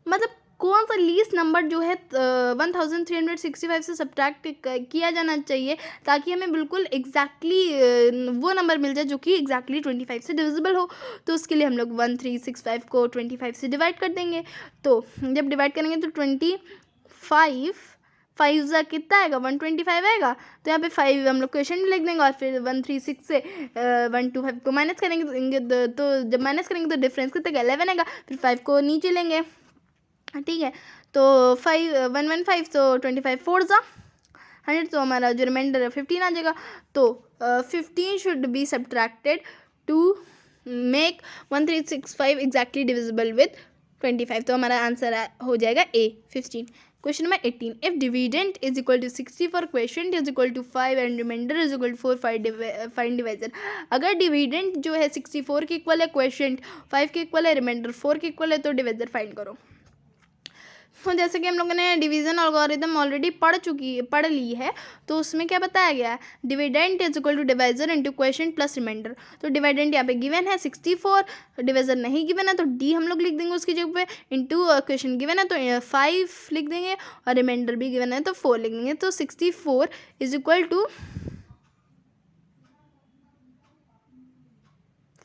मतलब कौन सा least number जो है 1365 से subtract किया जाना चाहिए ताकि हमें बिल्कुल एग्जैक्टली वो नंबर मिल जाए जो कि एग्जैक्टली 25 से डिविजिबल हो। तो उसके लिए हम लोग 1365 को 25 से डिवाइड कर देंगे। तो जब डिवाइड करेंगे तो 5 ज़ा कितना आएगा 125 आएगा। तो यहाँ पे 5 हम लोग क्वेश्चन में लिख देंगे और फिर 136 से 125 को माइनस करेंगे तो जब माइनस करेंगे तो डिफरेंस कितना 11 आएगा। फिर 5 को नीचे लेंगे, ठीक है। तो 115 तो 25 4 ज़ा 100, तो हमारा जो रिमाइंडर है 15 आ जाएगा। तो 15 should be subtracted to make 1365 exactly divisible with 25। तो हमारा आंसर हो जाएगा A 15। Question number 18, if dividend is equal to 60 for question is equal to 5 and remainder is equal to 4 find divisor. अगर डिविडेंट जो है 64 के इक्वल है, question 5 के इक्वल है, रिमाइंडर 4 के इक्वल है, तो डिवाइजर फाइंड करो। तो जैसे कि हम लोगों ने डिवीजन एल्गोरिथम ऑलरेडी पढ़ ली है, तो उसमें क्या बताया गया है, dividend is equal to divisor into question plus remainder. तो डिविडेंट यहाँ पे गिवन है 64, डिवाइजर नहीं गिवन है तो डी हम लोग लिख देंगे उसकी जगह पे, इनटू क्वेश्चन गिवन है तो 5 लिख देंगे और रिमाइंडर भी गिवन है तो 4 लिख देंगे। तो 64 इज इक्वल टू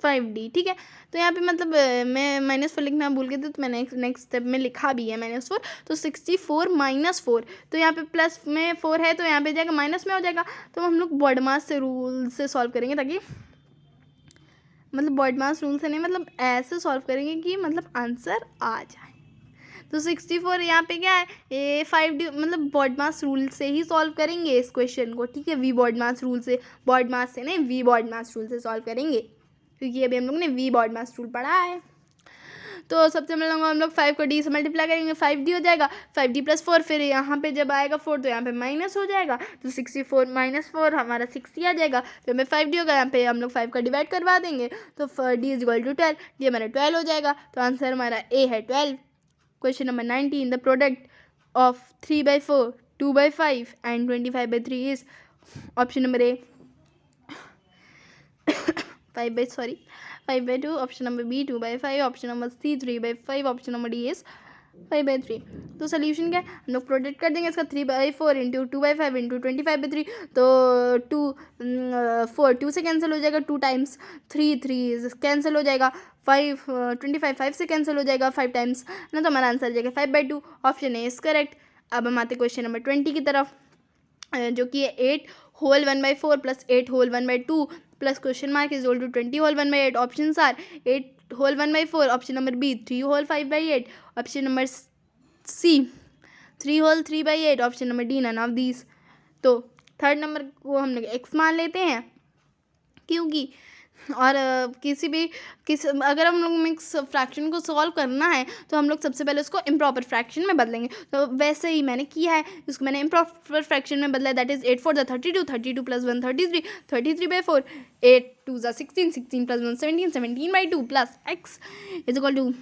5D, ठीक है। तो यहाँ पे मतलब मैं -4 लिखना भूल गई थी, तो मैंने नेक्स्ट स्टेप में लिखा भी है -4। तो 64 -4, तो यहाँ पे प्लस में 4 है तो यहाँ पे जाएगा माइनस में हो जाएगा। तो हम लोग बॉडमास से रूल से सॉल्व करेंगे, ताकि मतलब बॉडमास रूल से नहीं, मतलब ऐसे सॉल्व करेंगे कि मतलब आंसर आ जाए। तो 64 यहाँ पे क्या है, ये 5D मतलब बॉडमास रूल से ही सॉल्व करेंगे इस क्वेश्चन को, ठीक है। वी बॉडमास रूल से, बॉडमास से नहीं, वी बॉडमास रूल से सॉल्व करेंगे, क्योंकि अभी हम लोग ने वी बॉडमास रूल पढ़ा है। तो सबसे पहले हम लोग 5 को D से मल्टीप्लाई करेंगे, 5D हो जाएगा, 5D प्लस 4, फिर यहाँ पे जब आएगा 4 तो यहाँ पे माइनस हो जाएगा। तो 64 माइनस 4 हमारा 60 आ जाएगा। फिर हमें 5D होगा, यहाँ पे हम लोग 5 का डिवाइड करवा देंगे, तो D is equal to 12, D हमारा 12 हो जाएगा। तो आंसर हमारा A है 12। Question number 19, the product of 3/4, 2/5 and 25/3 is, option number A 5/2, option number B 2/5, option number C 3/5, option number D is 5/3। तो सोल्यूशन क्या है, हम लोग प्रोडक्ट कर देंगे इसका 3/4 इंटू 2/5 इंटू 25/3। तो 4 2 से कैंसिल हो जाएगा, 2 टाइम्स 3 कैंसिल हो जाएगा, 5 25 5 से कैंसिल हो जाएगा 5 टाइम्स ना। तो हमारा आंसर जाएगा 5/2, ऑप्शन ए इज करेक्ट। अब हम आते क्वेश्चन नंबर 20 की तरफ, जो कि है 8 whole 1/4 plus 8 whole 1/2 plus question mark is equal to 20 whole 1/8। Options are 8 whole 1/4, option number B 3 whole 5/8, option number C 3 whole 3/8, option number D none of these. तो third number को हम लोग x मान लेते हैं, क्योंकि और अगर हम लोग मिक्स फ्रैक्शन को सॉल्व करना है तो हम लोग सबसे पहले उसको इम्प्रॉपर फ्रैक्शन में बदलेंगे। तो वैसे ही मैंने किया है, इसको मैंने इम्प्रॉपर फ्रैक्शन में बदला है, दैट इज 8 4 ज़ा 32, 32 प्लस 1 33, 33/4, 8 2 ज़ा 16, 16 प्लस 1 17, 17/2 प्लस x इज इक्वल टू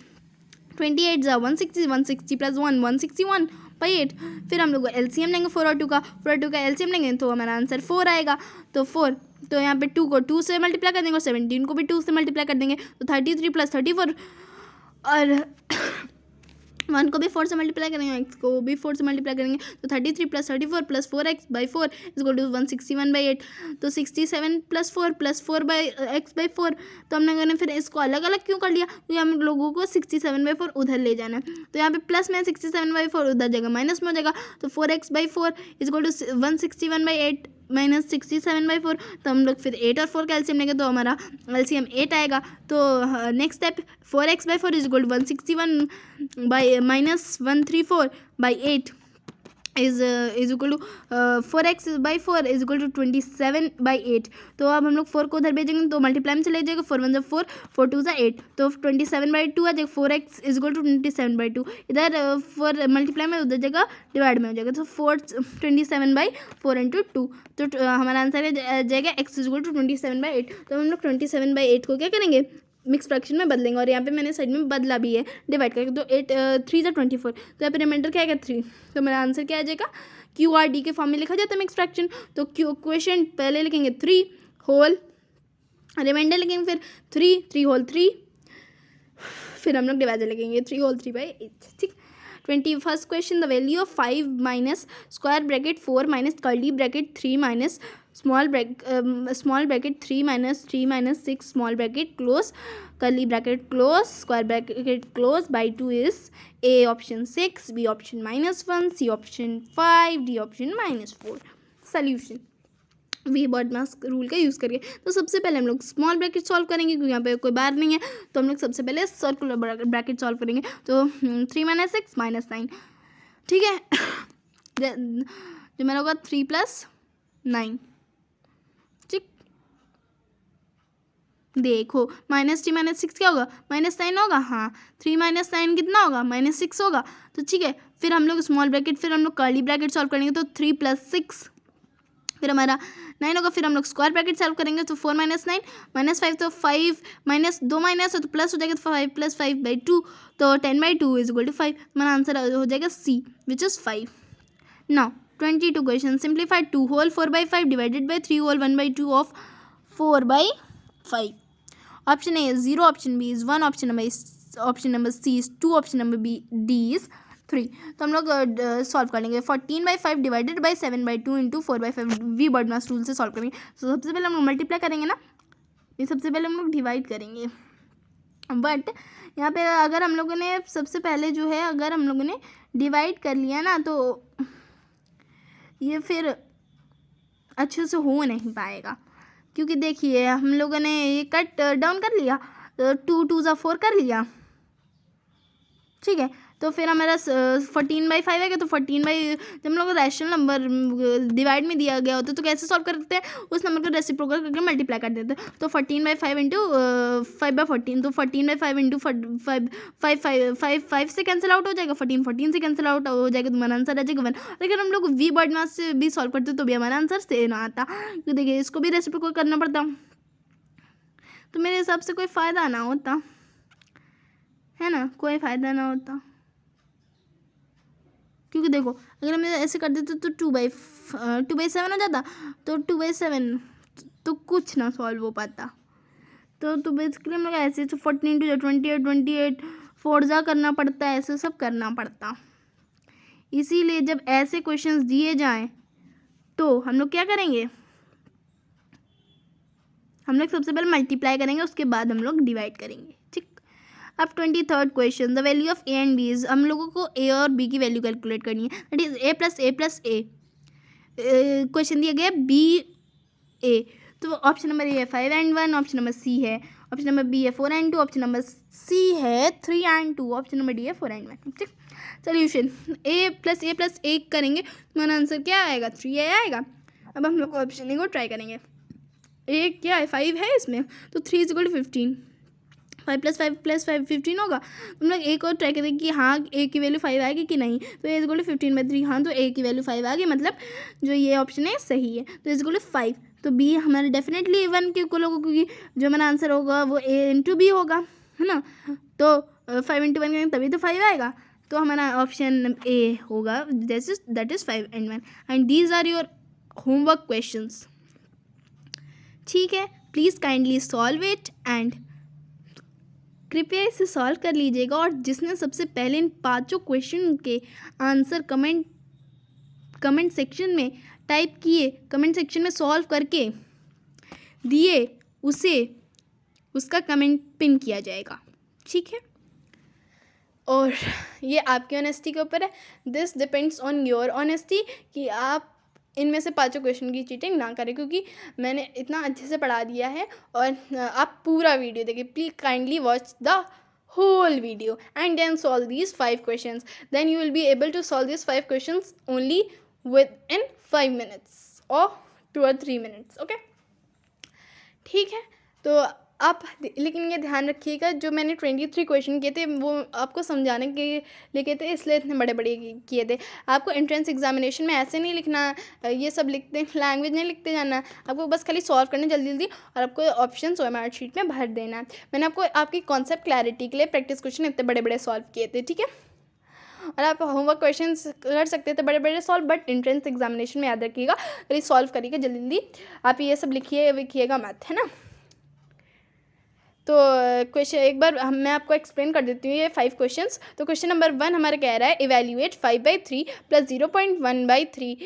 28 ज़ा 160, 160 प्लस 1 161/8। फिर हम लोग एलसीएम लेंगे 4 और 2 का, 4 और 2 का एलसीएम लेंगे तो हमारा आंसर 4 आएगा। तो 4, तो यहाँ पे 2 को 2 से मल्टीप्लाई कर देंगे और 17 को भी 2 से मल्टीप्लाई कर देंगे, तो 33 प्लस 34 और 1 को भी 4 से मल्टीप्लाई करेंगे, x को भी 4 से मल्टीप्लाई करेंगे, तो 33 plus 34 plus 4x/4 is equal to 161/8। तो 67 प्लस 4 प्लस 4x/4। तो हमने कहना फिर इसको अलग अलग क्यों कर लिया, तो हम लोगों को 67/4 उधर ले जाना है। तो यहाँ पे प्लस में 67/4 उधर जगह माइनस में हो जाएगा, तो 4x/4 is equal to 161/8 minus 67/4। तो हम लोग फिर 8 और 4 का एलसीएम लेंगे तो हमारा एलसीएम 8 आएगा। तो next step 4x/4 is equal to 161 by minus 134/8 is equal to 4x/4 is equal to 27/8। तो अब हम लोग 4 को उधर भेजेंगे तो मल्टीप्लाई में चले जाएगा, 4 1 ज़ा 4, 4 2 ज़ा 8, तो 27/2 आ जाएगा। 4x इज इक्वल टू 27/2, इधर 4 मल्टीप्लाई में उधर जगह डिवाइड में हो जाएगा, तो 27/4 इंटू 2। तो हमारा आंसर है जाएगा x इज इक्वल टू 27/8। तो हम लोग 27/8 को क्या करेंगे, मिक्स फ्रैक्शन में बदलेंगे, और यहाँ पे मैंने साइड में बदला भी है डिवाइड करके। तो 8 3 ज़ा 24, तो यहाँ पे रिमाइंडर क्या आएगा 3। तो मेरा आंसर क्या आ जाएगा, QRD के फॉर्म में लिखा जाता है मिक्स फ्रैक्शन। तो क्वेश्चन पहले लिखेंगे 3 होल, रिमाइंडर लिखेंगे फिर 3 3 होल 3, फिर हम लोग डिवाइडर लिखेंगे 3 होल 3/8, ठीक। 21st question, the value of 5 minus square bracket 4 minus curly bracket 3 minus small bracket 3 minus 6 small bracket close curly bracket close square bracket close by 2 is A option 6, B option -1, C option 5, D option -4. Solution we BODMAS rule का use करिए. तो सबसे पहले हम लोग small bracket solve करेंगे क्योंकि यहाँ पे कोई बार नहीं है, तो हम लोग सबसे पहले सर्कुलर ब्रैकेट सॉल्व करेंगे. तो 3 - 6 -9. ठीक है. जो मेरा होगा 3 + 9. ठीक. देखो -3 - 6 क्या होगा, -9 होगा. हाँ, 3 - 9 कितना होगा, -6 होगा. तो ठीक है, फिर हम लोग स्मॉल ब्रैकेट, फिर हम लोग कर्ली ब्रैकेट सॉल्व करेंगे. तो 3 + 6 फिर हमारा 9 होगा. फिर हम लोग स्क्वायर ब्रैकेट सॉल्व करेंगे. तो 4 - 9 -5, तो 5 -2 माइनस है तो प्लस हो जाएगा. तो 5 + 5/2, तो 10/2 = 5. हमारा आंसर हो जाएगा C, which is 5. Now 22 question. Simplify 2 whole 4/5 divided by 3 whole 1/2 of 4/5. Option A is 0, option B is 1, option number C is 2, option number D is 3. तो हम लोग सॉल्व कर लेंगे. 14/5 divided by 7/2 into 4/5 we BODMAS rule से solve करेंगे. तो सबसे पहले हम लोग मल्टीप्लाई करेंगे ना, ये सबसे पहले हम लोग डिवाइड करेंगे. बट यहाँ पे अगर हम लोगों ने सबसे पहले जो है अगर हम लोगों ने डिवाइड कर लिया ना तो ये फिर अच्छे से हो नहीं पाएगा. क्योंकि देखिए हम लोगों ने ये कट डाउन कर लिया, तो 2 2 ज़ा 4 कर लिया. ठीक है, तो फिर हमारा 14/5 है. तो 14 जब हम लोग को रैशनल नंबर डिवाइड में दिया गया होता है तो कैसे सॉल्व करते हैं, उस नंबर को रेसिप्रोकल करके मल्टीप्लाई कर देते हैं. तो 14/5 इंटू 5/14, तो 14/5 इंटू 5 से कैंसिल आउट हो जाएगा. 14 से कैंसिल आउट हो जाएगा. तो हमारा आंसर आ जाएगा 1. लेकिन हम लोग वी बॉडमास से भी सॉल्व करते तो भी हमारा आंसर सेम आता. तो देखिए इसको भी रेसिप्रोकल करना पड़ता, तो मेरे हिसाब से कोई फ़ायदा ना होता है ना, कोई फ़ायदा ना होता. क्योंकि देखो अगर हम ऐसे कर देते तो 2/7 हो जाता. तो 2/7 तो कुछ ना सॉल्व हो पाता. तो बेसिकली हम लोग ऐसे 14 × 28 4 जा करना पड़ता है, ऐसे सब करना पड़ता. इसीलिए जब ऐसे क्वेश्चंस दिए जाएं तो हम लोग क्या करेंगे, हम लोग सबसे पहले मल्टीप्लाई करेंगे, उसके बाद हम लोग डिवाइड करेंगे. ठीक. अब 23rd question. The value of A and B is, हम लोगों को ए और बी की वैल्यू कैलकुलेट करनी है. That is a+a+a. क्वेश्चन दिया गया बी ए. तो ऑप्शन नंबर ए है 5 and 1, ऑप्शन नंबर सी है, ऑप्शन नंबर बी है 4 and 2, ऑप्शन नंबर सी है 3 and 2, ऑप्शन नंबर डी है 4 and 1. ठीक. सोल्यूशन a+a+a करेंगे तो हमारा आंसर क्या आएगा, 3a आएगा. अब हम लोग ऑप्शन ए को ट्राई करेंगे. ए क्या है, 5 है इसमें, तो 3 = 15. 5 + 5 + 5 15 होगा. हम लोग एक और ट्राई करेंगे कि हाँ ए की वैल्यू 5 आएगी कि नहीं. तो ए = 15/3. हाँ, तो ए की वैल्यू 5 आ गई, मतलब जो ये ऑप्शन है सही है. तो ए = 5. तो बी हमारा डेफिनेटली 1 के इक्वल होगा, क्योंकि जो हमारा आंसर होगा वो ए × बी होगा, है ना. तो 5 × 1 करेंगे तभी तो 5 आएगा. तो हमारा ऑप्शन ए होगा, that is 5 and 1. And these are your homework questions. ठीक है, please kindly solve it and कृपया इसे सॉल्व कर लीजिएगा. और जिसने सबसे पहले इन 5 क्वेश्चन के आंसर कमेंट सेक्शन में टाइप किए, कमेंट सेक्शन में सॉल्व करके दिए, उसका कमेंट पिन किया जाएगा. ठीक है, और ये आपकी ऑनेस्टी के ऊपर है. This depends on your honesty कि आप इनमें से 5 क्वेश्चन की चीटिंग ना करें, क्योंकि मैंने इतना अच्छे से पढ़ा दिया है. और आप पूरा वीडियो देखिए, please kindly watch the whole video and then solve these 5 questions. Then you will be able to solve these 5 questions only within 5 minutes or 2 or 3 minutes. Okay, ठीक है. तो आप लेकिन ये ध्यान रखिएगा, जो मैंने 23 क्वेश्चन किए थे वो आपको समझाने के लिए किए थे, इसलिए इतने बड़े बड़े किए थे. आपको एंट्रेंस एग्जामिनेशन में ऐसे नहीं लिखना, ये सब लिखते लैंग्वेज नहीं लिखते जाना. आपको बस खाली सॉल्व करना जल्दी जल्दी, और आपको ऑप्शन OMR शीट में भर देना है. मैंने आपको आपकी कॉन्सेप्ट क्लैरिटी के लिए प्रैक्टिस क्वेश्चन इतने बड़े बड़े सॉल्व किए थे. ठीक है, और आप होमवर्क क्वेश्चन कर सकते थे बड़े बड़े सॉल्व, बट एंट्रेंस एग्जामिनेशन में याद रखिएगा, खाली सॉल्व करिएगा जल्दी जल्दी. आप ये सब लिखिएगा मैथ, है ना. तो क्वेश्चन एक बार मैं आपको एक्सप्लेन कर देती हूँ ये 5 क्वेश्चंस। तो क्वेश्चन नंबर 1 हमारा कह रहा है इवेल्यूएट 5/3 प्लस 0.1/3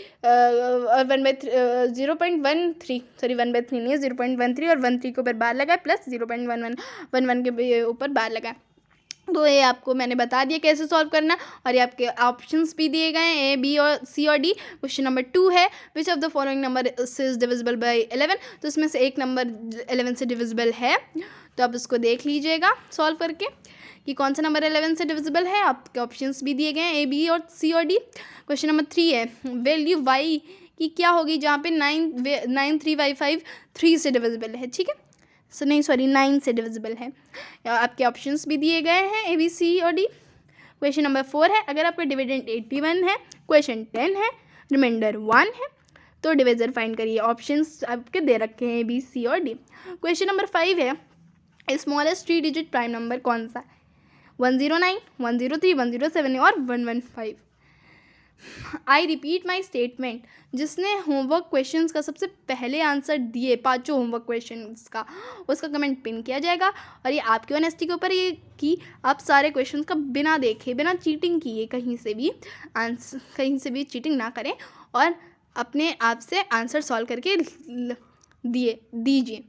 1/3 नहीं है 0.13 और 13 के ऊपर बार लगाए प्लस 0.11 के ऊपर बार लगाए। तो ये आपको मैंने बता दिया कैसे सॉल्व करना, और ये आपके ऑप्शंस भी दिए गए हैं ए, बी और सी और डी। क्वेश्चन नंबर 2 है विच of the following number is divisible bye 11। तो इसमें से एक नंबर 11 से डिविजिबल है, तो आप इसको देख लीजिएगा सॉल्व करके कि कौन सा नंबर 11 से डिविजिबल है। आपके ऑप्शंस भी दिए गए हैं ए, बी और सी और डी। क्वेश्चन नंबर 3 है वैल्यू वाई की क्या होगी जहाँ पे 9 3/5 3 से डिविजिबल है, ठीक है। 9 से डिविजिबल है। आपके ऑप्शंस भी दिए गए हैं ए, बी, सी और डी। क्वेश्चन नंबर 4 है अगर आपका डिविडेंड 81 है, क्वेश्चन 10 है, रिमाइंडर 1 है, तो डिविजर फाइंड करिए। ऑप्शंस आपके दे रखे हैं ए, बी, सी और डी। क्वेश्चन नंबर 5 है स्मॉलेस्ट 3 डिजिट प्राइम नंबर कौन सा है, 109, 103, 107 और 115। आई रिपीट माई स्टेटमेंट, जिसने होमवर्क क्वेश्चंस का सबसे पहले आंसर दिए 5 होमवर्क क्वेश्चंस का, उसका कमेंट पिन किया जाएगा। और ये आपकी ऑनेस्टी के ऊपर ये कि आप सारे क्वेश्चंस का बिना देखे बिना चीटिंग किए कहीं से भी चीटिंग ना करें और अपने आप से आंसर सॉल्व करके दीजिए,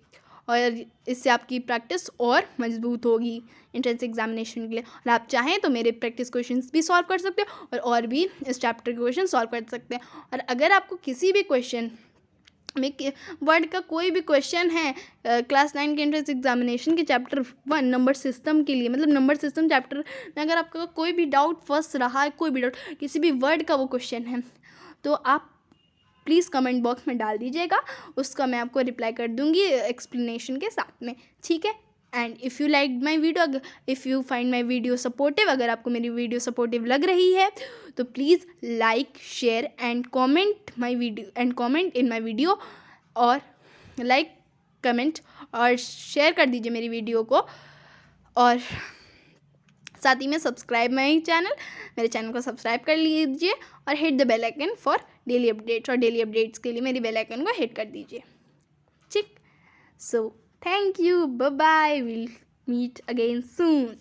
और इससे आपकी प्रैक्टिस और मजबूत होगी एंट्रेंस एग्जामिनेशन के लिए। और आप चाहें तो मेरे प्रैक्टिस क्वेश्चंस भी सॉल्व कर सकते हो और भी इस चैप्टर के क्वेश्चन सॉल्व कर सकते हैं। और अगर आपको किसी भी क्वेश्चन में वर्ड का कोई भी क्वेश्चन है क्लास 9 के एंट्रेंस एग्जामिनेशन के चैप्टर 1 नंबर सिस्टम के लिए, मतलब नंबर सिस्टम चैप्टर में अगर आपका कोई भी डाउट फंस रहा है, कोई भी डाउट किसी भी वर्ड का वो क्वेश्चन है, तो आप प्लीज़ कमेंट बॉक्स में डाल दीजिएगा, उसका मैं आपको रिप्लाई कर दूंगी एक्सप्लेनेशन के साथ में, ठीक है। And if you like my video, if you find my video supportive, अगर आपको मेरी वीडियो सपोर्टिव लग रही है तो please like share and comment in my video, और लाइक कमेंट और शेयर कर दीजिए मेरी वीडियो को, और साथ ही में सब्सक्राइब मेरे चैनल को सब्सक्राइब कर लीजिए और hit the bell icon for daily updates, और डेली अपडेट्स के लिए मेरी बेल आइकन को हिट कर दीजिए, ठीक। So thank you, bye bye, will meet again soon.